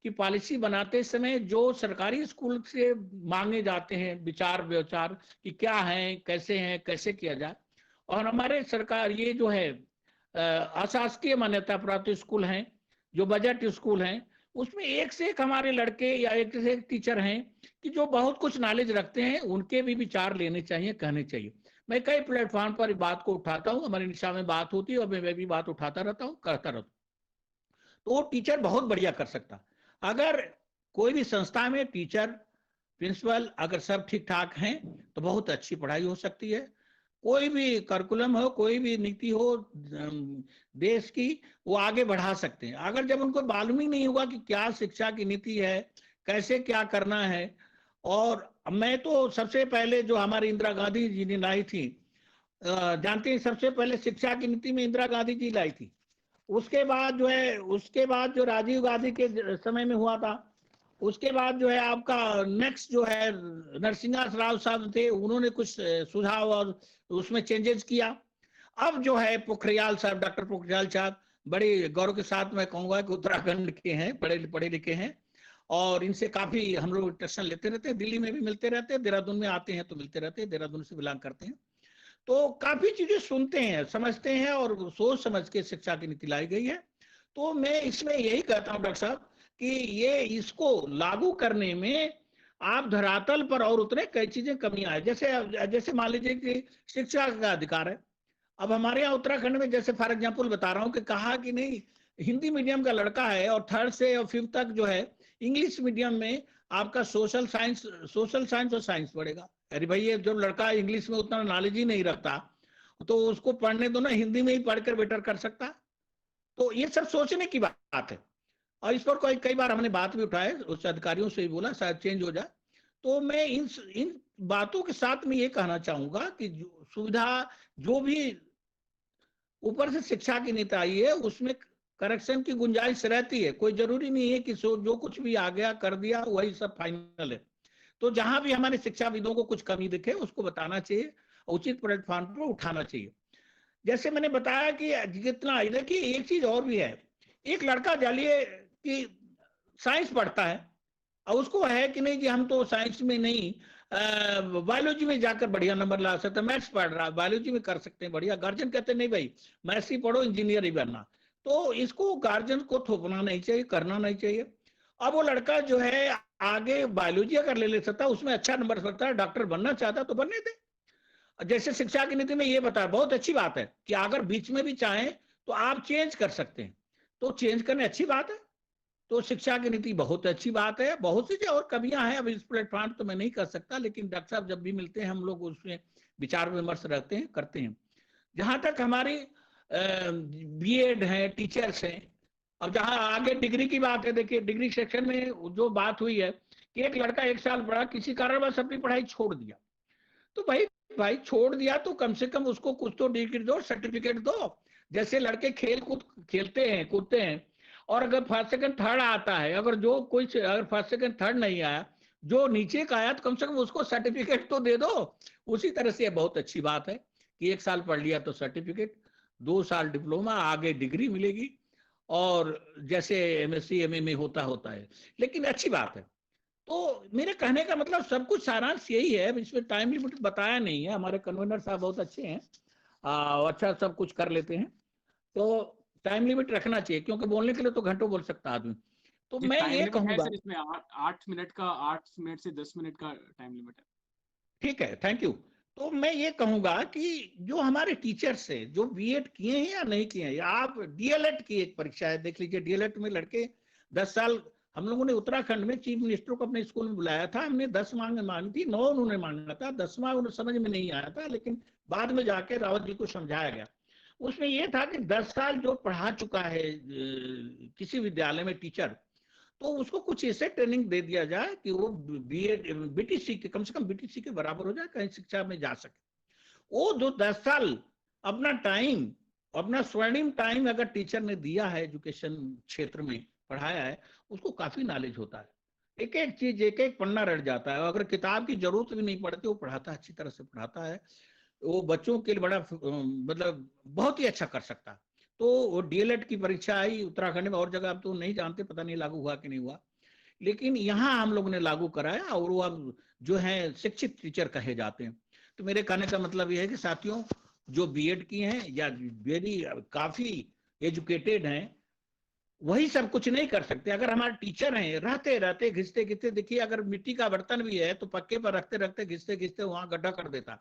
कि पॉलिसी बनाते समय जो सरकारी स्कूल से मांगे जाते हैं विचार कि क्या है, कैसे किया जाए. और हमारे सरकार ये जो है अशासकीय मान्यता प्राप्त स्कूल हैं, जो बजट स्कूल हैं, उसमें एक से एक हमारे लड़के या एक से एक टीचर हैं कि जो बहुत कुछ नॉलेज रखते हैं उनके भी विचार लेने चाहिए, कहने चाहिए। मैं कई प्लेटफॉर्म पर बात को उठाता हूँ, हमारी निशा में बात होती है और मैं भी बात उठाता रहता हूँ, करता रहता हूँ। तो वो टीचर बहुत बढ़िया कर सकता। अगर कोई भी संस्था में टीचर, प्रिंसिपल अगर सब ठीक ठाक हैं तो बहुत अच्छी पढ़ाई हो सकती है। कोई भी करिकुलम हो, कोई भी नीति हो देश की, वो आगे बढ़ा सकते हैं। अगर जब उनको मालूम ही नहीं होगा कि क्या शिक्षा की नीति है, कैसे क्या करना है। और मैं तो सबसे पहले जो हमारी इंदिरा गांधी जी ने लाई थी, जानते हैं, सबसे पहले शिक्षा की नीति में इंदिरा गांधी जी लाई थी। उसके बाद जो है, उसके बाद जो राजीव गांधी के समय में हुआ था, उसके बाद जो है आपका नेक्स्ट जो है नरसिंहा राव साहब थे, उन्होंने कुछ सुझाव और उसमें चेंजेस किया। अब जो है पोखरियाल साहब, डॉक्टर पोखरियाल साहब, बड़े गौरव के साथ मैं कहूंगा कि उत्तराखंड के हैं, पढ़े लिखे हैं और इनसे काफी हम लोग इंटरेक्शन लेते रहते हैं। दिल्ली में भी मिलते रहते हैं, देहरादून में आते हैं तो मिलते रहते हैं, देहरादून से बिलोंग करते हैं। तो काफी चीजें सुनते हैं, समझते हैं और सोच समझ के शिक्षा की नीति लाई गई है। तो मैं इसमें यही कहता हूँ डॉक्टर साहब कि ये इसको लागू करने में आप धरातल पर और उतरे कई चीजें कमियां है। जैसे मान लीजिए कि शिक्षा का अधिकार है। अब हमारे यहाँ उत्तराखंड में जैसे फॉर एग्जाम्पल बता रहा हूँ कि कहा कि नहीं, हिंदी मीडियम का लड़का है और 3rd से और 5th तक जो है इंग्लिश मीडियम में आपका सोशल साइंस और साइंस पढ़ेगा। अरे भाई, ये जो लड़का इंग्लिश में उतना नॉलेज ही नहीं रखता तो उसको पढ़ने दो ना, हिंदी में ही पढ़कर बेटर कर सकता। तो ये सब सोचने की बात है और इस पर कई बार हमने बात भी उठाए, उस अधिकारियों से भी बोला शायद चेंज हो जाए। तो मैं इन बातों के साथ में ये कहना चाहूंगा कि सुविधा जो भी ऊपर से शिक्षा की नीति आई है उसमें करेक्शन की गुंजाइश रहती है। कोई जरूरी नहीं है कि जो कुछ भी आ गया कर दिया वही सब फाइनल है। तो जहां भी हमारे शिक्षाविदों को कुछ कमी दिखे उसको बताना चाहिए, उचित प्लेटफॉर्म पर उठाना चाहिए। जैसे मैंने बताया कि जितना, देखिए एक चीज और भी है, एक लड़का जानिए कि साइंस पढ़ता है और उसको है कि नहीं कि हम तो साइंस में नहीं, बायोलॉजी में जाकर बढ़िया नंबर ला सकते हैं, मैथ्स पढ़ रहा है बायोलॉजी में कर सकते हैं बढ़िया। गार्जियन कहते हैं नहीं भाई मैथ्स ही पढ़ो, इंजीनियर ही बनना। तो इसको गार्जियन को थोपना नहीं चाहिए, करना नहीं चाहिए। अब वो लड़का जो है आगे बायोलॉजी अगर ले सकता है, उसमें अच्छा नंबर सकता है, डॉक्टर बनना चाहता है तो बनने दे। जैसे शिक्षा की नीति में ये बताया, बहुत अच्छी बात है कि अगर बीच में भी चाहें तो आप चेंज कर सकते हैं, तो चेंज करने अच्छी बात है। तो शिक्षा की नीति बहुत अच्छी बात है। बहुत सी और कमियां हैं, अब इस प्लेटफॉर्म तो मैं नहीं कर सकता, लेकिन डॉक्टर साहब जब भी मिलते हैं हम लोग उसमें विचार विमर्श रखते हैं, करते हैं। जहां तक हमारी बीएड है, टीचर्स हैं, अब जहां आगे डिग्री की बात है, देखिए डिग्री सेक्शन में जो बात हुई है कि एक लड़का 1 साल पढ़ा, किसी कारणवश अपनी पढ़ाई छोड़ दिया, तो भाई छोड़ दिया तो कम से कम उसको कुछ तो डिग्री दो, सर्टिफिकेट दो। जैसे लड़के खेल कूद खेलते हैं, कूदते हैं, और अगर 1st, 2nd, 3rd आता है, अगर 1st, 2nd, 3rd नहीं आया, जो नीचे का आया, तो कम से कम उसको सर्टिफिकेट तो दे दो। उसी तरह से बहुत अच्छी बात है कि 1 साल पढ़ लिया तो सर्टिफिकेट, 2 साल डिप्लोमा, आगे डिग्री मिलेगी, और जैसे MSc MA में होता है। लेकिन अच्छी बात है। तो मेरे कहने का मतलब सब कुछ सारांश यही है, इसमें टाइम लिमिट बताया नहीं है। हमारे कन्वीनर साहब बहुत अच्छे हैं, अच्छा सब कुछ कर लेते हैं। तो टाइम लिमिट रखना चाहिए, क्योंकि बोलने के लिए तो घंटों बोल सकता आदमी। तो मैं ये कहूंगा, सर इसमें 8 मिनट से 10 मिनट का टाइम लिमिट है। ठीक है, थैंक यू। तो मैं ये कहूंगा कि जो हमारे टीचर्स हैं, जो बीएड किए हैं या नहीं किए हैं, या आप डीएलएड की एक परीक्षा है, देख लीजिए डीएलएड में लड़के 10 साल, हम लोगों ने उत्तराखंड में चीफ मिनिस्टर को अपने स्कूल में बुलाया था, हमने 10 मांगी थी, 9 उन्होंने मांगा था, 10वां उन्हें समझ में नहीं आया था, लेकिन बाद में जाके रावत जी को समझाया गया। उसमें यह था कि 10 साल जो पढ़ा चुका है किसी विद्यालय में टीचर, तो उसको कुछ ऐसे ट्रेनिंग दे दिया जाए कि वो बीएड बीटीसी के, कम से कम बीटीसी के बराबर हो जाए, कहीं शिक्षा में जा सके। वो जो 10 साल अपना टाइम, अपना स्वर्णिम टाइम अगर टीचर ने दिया है, एजुकेशन क्षेत्र में पढ़ाया है, उसको काफी नॉलेज होता है। एक एक चीज, एक एक पन्ना रट जाता है। अगर किताब की जरूरत भी नहीं पड़ती, वो पढ़ाता है, अच्छी तरह से पढ़ाता है, वो बच्चों के लिए बड़ा मतलब बहुत ही अच्छा कर सकता है। तो वो डीएलएड की परीक्षा आई उत्तराखंड में, और जगह आप तो नहीं जानते, पता नहीं लागू हुआ कि नहीं हुआ, लेकिन यहाँ हम लोगों ने लागू कराया और वो अब जो है शिक्षित टीचर कहे जाते हैं। तो मेरे कहने का मतलब ये है कि साथियों, जो बीएड किए हैं या वेरी काफी एजुकेटेड हैं, वही सब कुछ नहीं कर सकते। अगर हमारे टीचर हैं, रहते रहते घिसते घिसते, देखिए अगर मिट्टी का बर्तन भी है तो पक्के पर रखते रखते घिसते घिसते वहां गड्ढा कर देता।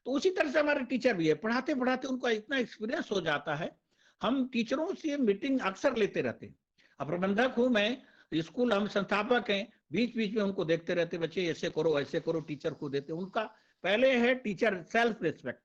तो उसी तरह से हमारे टीचर भी है, पढ़ाते पढ़ाते उनका इतना एक्सपीरियंस हो जाता है। हम टीचरों से मीटिंग अक्सर लेते रहते हैं। अब प्रबंधक हूं मैं, स्कूल हम संस्थापक हैं, बीच बीच में उनको देखते रहते, बच्चे ऐसे करो ऐसे करो, टीचर को देते। उनका पहले है टीचर सेल्फ रिस्पेक्ट।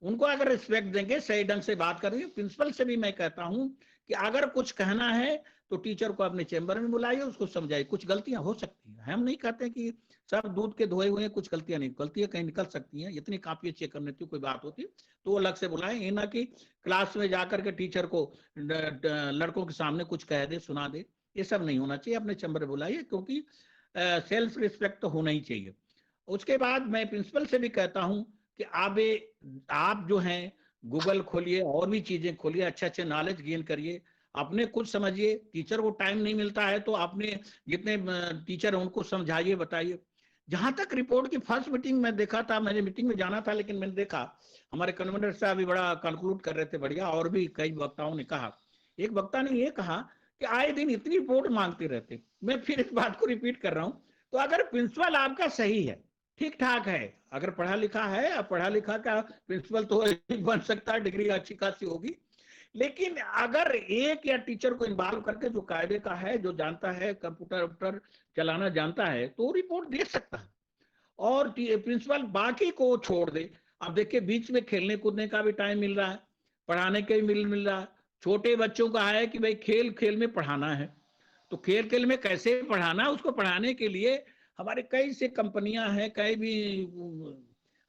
उनको अगर रिस्पेक्ट देंगे, सही ढंग से बात करेंगे। प्रिंसिपल से भी मैं कहता हूं कि अगर कुछ कहना है तो टीचर को अपने चैम्बर में बुलाइए, उसको समझाइए। कुछ गलतियां हो सकती हैं, हम नहीं कहते कि सब दूध के धोए हुए, कुछ गलतियां नहीं, गलतियां कहीं निकल सकती हैं। इतनी कापियां चेक करने की कोई बात होती तो वो अलग से बुलाएं, ये ना कि क्लास में जाकर के टीचर को लड़कों के सामने कुछ कह दे, सुना दे। ये सब नहीं होना चाहिए, अपने चैम्बर में बुलाइए, क्योंकि सेल्फ रिस्पेक्ट तो होना ही चाहिए। उसके बाद मैं प्रिंसिपल से भी कहता हूं कि आप जो हैं गूगल खोलिए, और भी चीजें खोलिए, अच्छे अच्छे नॉलेज गेन करिए, अपने कुछ समझिए। टीचर को टाइम नहीं मिलता है तो अपने जितने टीचर हैं उनको समझाइए, बताइए। जहां तक रिपोर्ट की फर्स्ट मीटिंग में देखा था, मैंने मीटिंग में जाना था, लेकिन मैंने देखा हमारे कन्वीनर साहब भी बड़ा कंक्लूड कर रहे थे बढ़िया, और भी कई वक्ताओं ने कहा। एक वक्ता ने ये कहा कि आए दिन इतनी रिपोर्ट मांगते रहते। मैं फिर इस बात को रिपीट कर रहा हूं। तो अगर प्रिंसिपल आपका सही है, ठीक ठाक है, अगर पढ़ा लिखा है, अब पढ़ा लिखा का प्रिंसिपल तो बन सकता है, डिग्री अच्छी खासी होगी, लेकिन अगर एक या टीचर को इन्वॉल्व करके, जो कायदे का है, जो जानता है, कंप्यूटर चलाना जानता है, तो रिपोर्ट दे सकता है। और प्रिंसिपल बाकी को छोड़ दे। अब देखिए बीच में खेलने कूदने का भी टाइम मिल रहा है, पढ़ाने का भी मिल रहा है। छोटे बच्चों का है कि भाई खेल खेल में पढ़ाना है, तो खेल खेल में कैसे पढ़ाना, उसको पढ़ाने के लिए हमारे कई से कंपनियां हैं, कई भी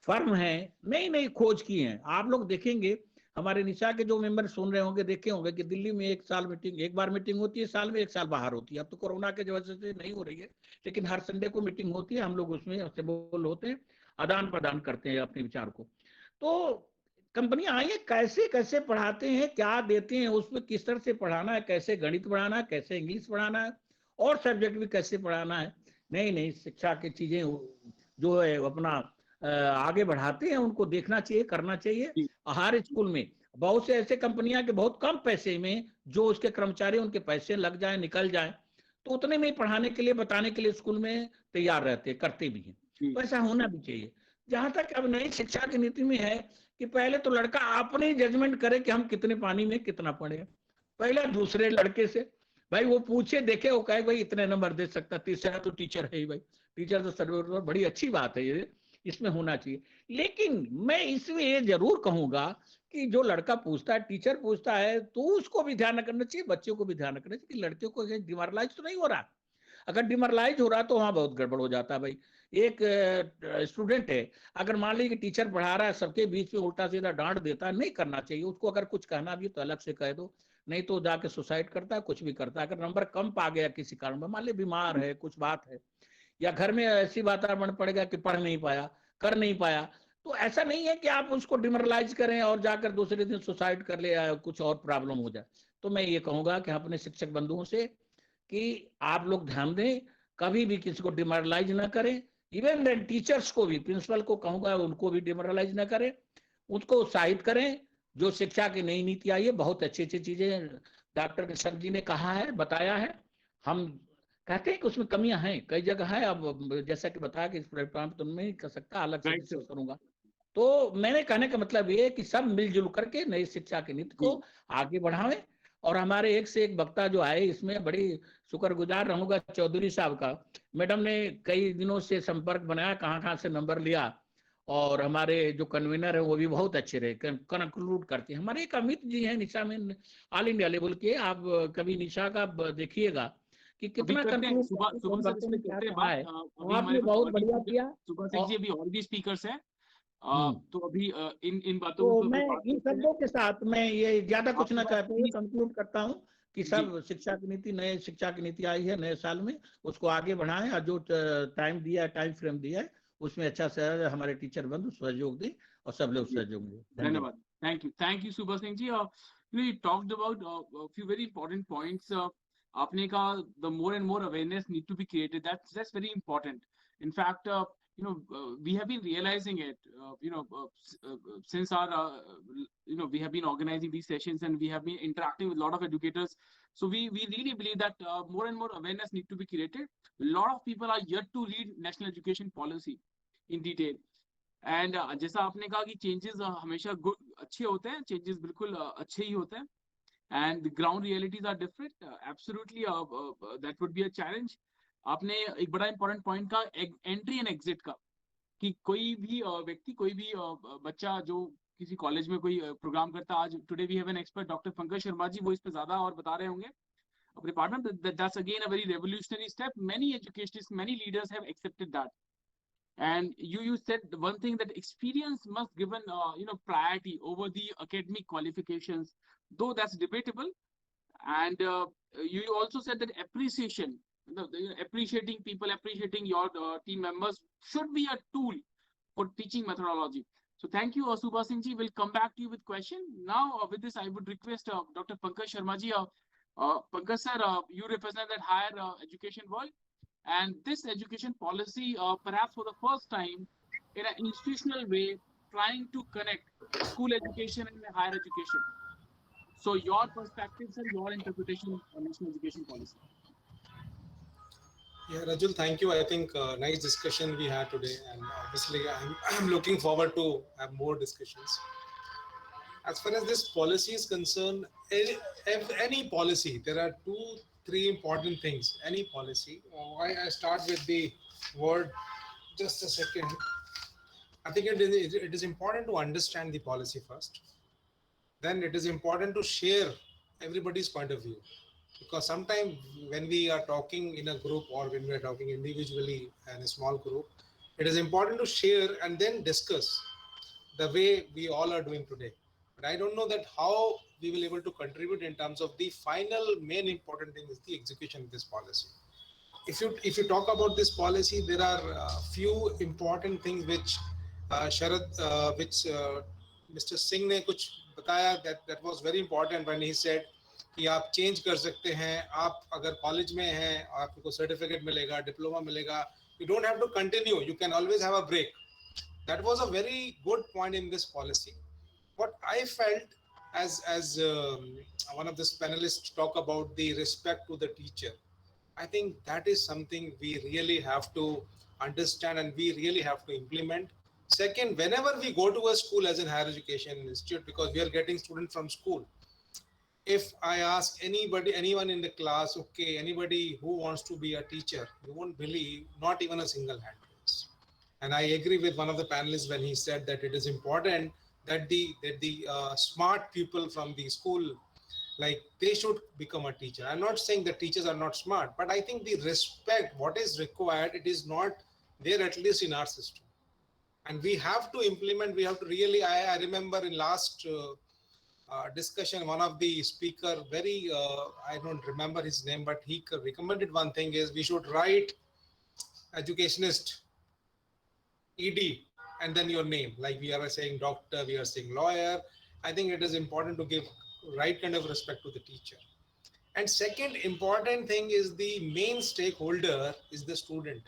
फर्म हैं, नई नई खोज की हैं। आप लोग देखेंगे, हमारे निशा के जो मेंबर सुन रहे होंगे, देखे होंगे कि दिल्ली में एक बार मीटिंग होती है साल में, एक साल बाहर होती है। अब तो कोरोना के वजह से नहीं हो रही है, लेकिन हर संडे को मीटिंग होती है। हम लोग उसमें असेंबल होते हैं, आदान प्रदान करते हैं अपने विचार को। तो कंपनियां आई है, कैसे कैसे पढ़ाते हैं, क्या देते हैं, उसमें किस तरह से पढ़ाना है, कैसे गणित पढ़ाना है, कैसे इंग्लिश पढ़ाना है, और सब्जेक्ट भी कैसे पढ़ाना है। नई नई शिक्षा की चीजें जो है अपना आगे बढ़ाते हैं, उनको देखना चाहिए, करना चाहिए। हर स्कूल में बहुत से ऐसे कंपनियां के बहुत कम पैसे में, जो उसके कर्मचारी, उनके पैसे लग जाए, निकल जाए, तो उतने में पढ़ाने के लिए, बताने के लिए स्कूल में तैयार रहते, करते भी हैं। तो ऐसा होना भी चाहिए। जहां तक अब नई शिक्षा की नीति में है कि पहले तो लड़का अपने जजमेंट करे कि हम कितने पानी में कितना पढ़े। पहले दूसरे लड़के से भाई वो पूछे, देखे, वो कहे भाई इतने नंबर दे सकता, तीसरा तो टीचर है ही भाई, टीचर तो सर्वे, बड़ी अच्छी बात है ये, इसमें होना चाहिए। लेकिन मैं इसमें ये जरूर कहूंगा कि जो लड़का पूछता है, टीचर पूछता है, तो उसको भी ध्यान रखना चाहिए, बच्चों को भी ध्यान रखना चाहिए कि लड़कियों को डिमोरलाइज तो नहीं हो रहा। अगर डिमोरलाइज हो रहा तो वहां बहुत गड़बड़ हो जाता है भाई। एक स्टूडेंट है, अगर मान लीजिए कि टीचर पढ़ा रहा है, सबके बीच में उल्टा सीधा डांट देता है, नहीं करना चाहिए उसको। अगर कुछ कहना भी तो अलग से कह दो, नहीं तो जाके सुसाइड करता है, कुछ भी करता है। अगर नंबर कम पा गया किसी कारण, मान लीजिए बीमार है, कुछ बात है, या घर में ऐसी वातावरण पड़ेगा कि पढ़ नहीं पाया, कर नहीं पाया, तो ऐसा नहीं है कि आप उसको डिमोरलाइज करें और जाकर दूसरे दिन सुसाइड कर ले या कुछ और प्रॉब्लम हो जाए। तो मैं ये कहूंगा कि अपने शिक्षक बंधुओं से कि आप लोग ध्यान दें, कभी भी किसी को डिमोरलाइज ना करें। इवन देन टीचर्स को भी, प्रिंसिपल को कहूंगा, उनको भी डिमोरलाइज ना करें, उसको उत्साहित करें। जो शिक्षा की नई नीति आई है, बहुत अच्छी अच्छी चीजें डॉक्टर किशन जी ने कहा है, बताया है। हम कहते हैं कि उसमें कमियां हैं, कई जगह है। अब जैसा कि बताया कि इस प्लेटफॉर्म तो नहीं कर सकता, अलग से डिस्कस करूंगा। तो मैंने कहने का मतलब ये है कि सब मिलजुल करके नई शिक्षा की नीति को आगे बढ़ावें। और हमारे एक से एक वक्ता जो आए, इसमें बड़ी शुक्रगुजार रहूंगा चौधरी साहब का। मैडम ने कई दिनों से संपर्क बनाया, कहाँ कहाँ से नंबर लिया, और हमारे जो कन्वीनर है वो भी बहुत अच्छे रहे, कंक्लूड करते हैं। हमारे एक अमित जी हैं निशा में, ऑल इंडिया लेवल के, आप कभी निशा का देखिएगा कि कितना आपने बहुत बढ़िया किया। सुभाष जी अभी और भी स्पीकर्स हैं, तो अभी इन बातों तो मैं इन शब्दों के साथ मैं ये ज्यादा कुछ ना कहते हुए कंक्लूड करता हूँ कि सब शिक्षा की नीति, नए शिक्षा की नीति आई है नए साल में, उसको आगे बढ़ाएं, और जो टाइम दिया है, टाइम फ्रेम दिया है, उसमें अच्छा से हमारे टीचर बंधु सहयोग दें और सब लोग सहयोग दें। धन्यवाद। Thank you Subhash Singh ji. You talked about a few very important points. आपने कहा the more and more awareness need to be created. That's very important. In fact, we have been realizing it, since our, we have been organizing these sessions and we have been interacting with a lot of educators. So we really believe that more and more awareness need to be created. A lot of people are yet to read national education policy in detail. And जैसा आपने कहा कि changes हमेशा good अच्छे होते हैं, changes बिल्कुल अच्छे ही होते हैं. And the ground realities are different. Absolutely, that would be a challenge. आपने एक बड़ा important point का entry and exit का, कि कोई भी व्यक्ति, कोई भी बच्चा जो किसी कॉलेज में कोई प्रोग्राम करता है, आज today we have an expert, Dr. Pankaj Sharma ji, वो इस पे ज़्यादा और बता रहे होंगे अपने partner. That's again a very revolutionary step. Many educationists, many leaders have accepted that. And you said one thing, that experience must given priority over the academic qualifications, though that's debatable. And you also said that appreciation, appreciating people, appreciating your team members should be a tool for teaching methodology. So thank you, Subha Singh ji. We'll come back to you with question. Now with this, I would request Dr. Pankaj Sharma ji. Pankaj sir, you represent that higher education world. And this education policy, perhaps for the first time, in an institutional way, trying to connect school education and higher education. So your perspectives and your interpretation of national education policy. Yeah, Rajul, thank you. I think nice discussion we had today, and obviously I'm looking forward to have more discussions. As far as this policy is concerned, any policy, there are 2-3 important things. Any policy. Why I start with the word, just a second. I think it is important to understand the policy first. Then it is important to share everybody's point of view. Because sometimes when we are talking in a group or when we are talking individually in a small group, it is important to share and then discuss the way we all are doing today. But I don't know that how we will able to contribute in terms of the final main important thing is the execution of this policy. If you talk about this policy, there are a few important things which Mr. Singh ने कुछ बताया that was very important when he said कि आप change कर सकते हैं, आप अगर कॉलेज में हैं आपको सर्टिफिकेट मिलेगा, डिप्लोमा मिलेगा, you don't have to continue, you can always have a break. That was a very good point in this policy. What I felt as one of the panelists talk about the respect to the teacher, I think that is something we really have to understand and we really have to implement. Second, whenever we go to a school as in higher education institute, because we are getting students from school, if I ask anyone in the class, okay, anybody who wants to be a teacher, you won't believe, not even a single hand raise. And I agree with one of the panelists when he said that it is important that the smart people from the school, like they should become a teacher. I'm not saying that teachers are not smart, but I think the respect, what is required, it is not there, at least in our system. And we have to implement, we have to really, I remember in last discussion, one of the speaker, I don't remember his name, but he recommended one thing is we should write educationist, ED, and then your name. Like we are saying doctor, we are saying lawyer. I think it is important to give right kind of respect to the teacher. And second important thing is the main stakeholder is the student.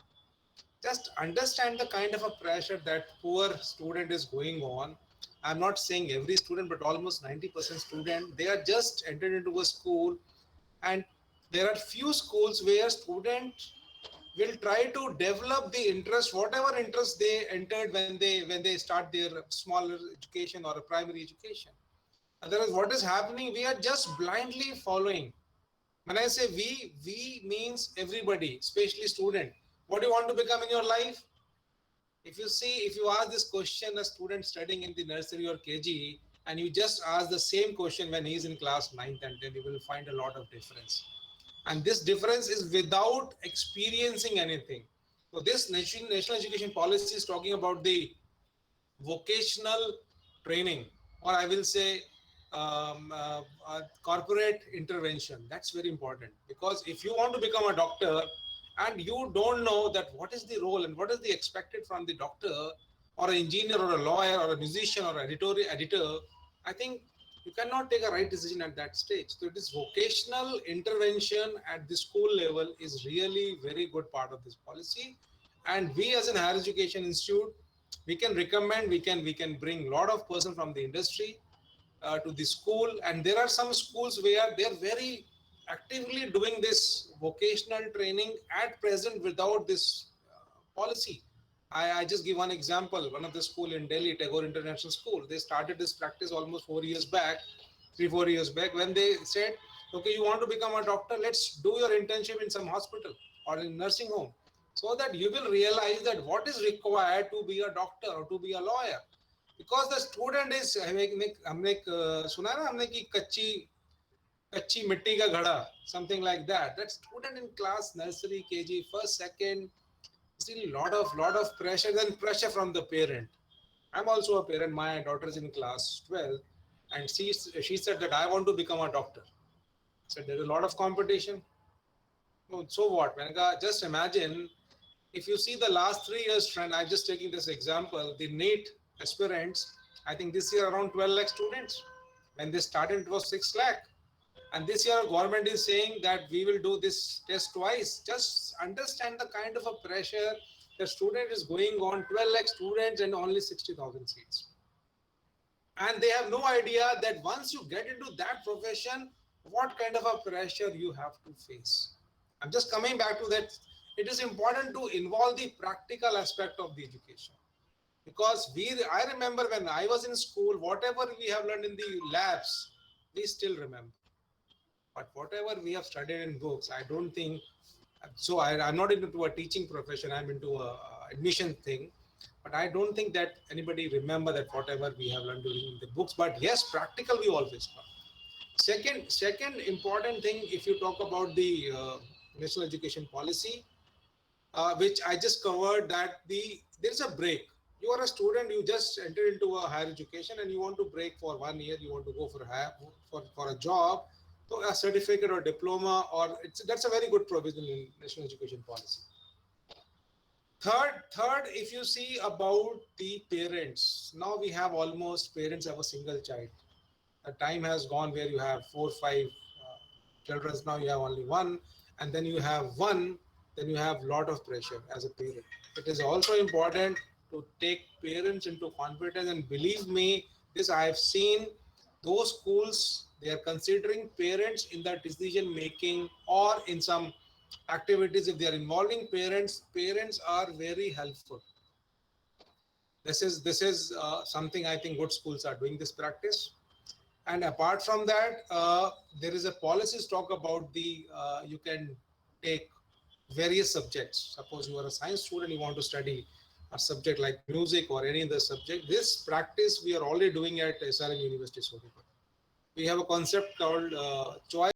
Just understand the kind of a pressure that poor student is going on. I'm not saying every student, but almost 90% student, they are just entered into a school, and there are few schools where students will try to develop the interest, whatever interest they entered when they start their smaller education or a primary education. Otherwise, what is happening? We are just blindly following. When I say we means everybody, especially student. What do you want to become in your life? If you ask this question a student studying in the nursery or KG, and you just ask the same question when he's in class 9th and 10th, you will find a lot of difference. And this difference is without experiencing anything. So this national education policy is talking about the vocational training, or I will say corporate intervention. That's very important, because if you want to become a doctor and you don't know that what is the role and what is the expected from the doctor or an engineer or a lawyer or a musician or editor, I think You cannot take a right decision at that stage. So this vocational intervention at the school level is really very good part of this policy. And we as an higher education institute, we can recommend, we can bring a lot of person from the industry to the school. And there are some schools where they're very actively doing this vocational training at present without this policy. I just give one example. One of the school in Delhi, Tagore International School, they started this practice almost 4 years back, 3-4 years back, when they said, okay, you want to become a doctor, let's do your internship in some hospital or in nursing home, so that you will realize that what is required to be a doctor or to be a lawyer. Because the student is, हमने सुना ना हमने कि कच्ची मिट्टी का घड़ा, something like that. That student in class nursery, KG, first, second, still lot of pressure, then pressure from the parent. I'm also a parent. My daughter is in class 12, and she said that I want to become a doctor. So there's a lot of competition. So what? Just imagine if you see the last 3 years trend. I'm just taking this example. The NEET aspirants, I think this year around 12 lakh students. When they started, it was 6 lakh. And this year, government is saying that we will do this test twice. Just understand the kind of a pressure the student is going on. 12 lakh students and only 60,000 seats. And they have no idea that once you get into that profession, what kind of a pressure you have to face. I'm just coming back to that. It is important to involve the practical aspect of the education. Because I remember when I was in school, whatever we have learned in the labs, we still remember. But whatever we have studied in books, I don't think, so I'm not into a teaching profession, I'm into a admission thing, but I don't think that anybody remember that whatever we have learned during the books. But yes, practical we always learn. Second important thing, if you talk about the national education policy, which I just covered, that there's a break. You are a student, you just enter into a higher education and you want to break for 1 year, you want to go for a job. So a certificate or diploma, or that's a very good provision in national education policy. Third, if you see about the parents, now we have almost parents have a single child. A time has gone where you have 4, 5 children. Now you have only one, and then you have one, then you have a lot of pressure as a parent. It is also important to take parents into confidence, and believe me, this I have seen those schools, they are considering parents in the decision making or in some activities. If they are involving parents are very helpful. This is something I think good schools are doing this practice. And apart from that, there is a policies talk about the you can take various subjects. Suppose you are a science student, you want to study a subject like music or any other subject. This practice we are already doing at SRM University Sodipur. We have a concept called choice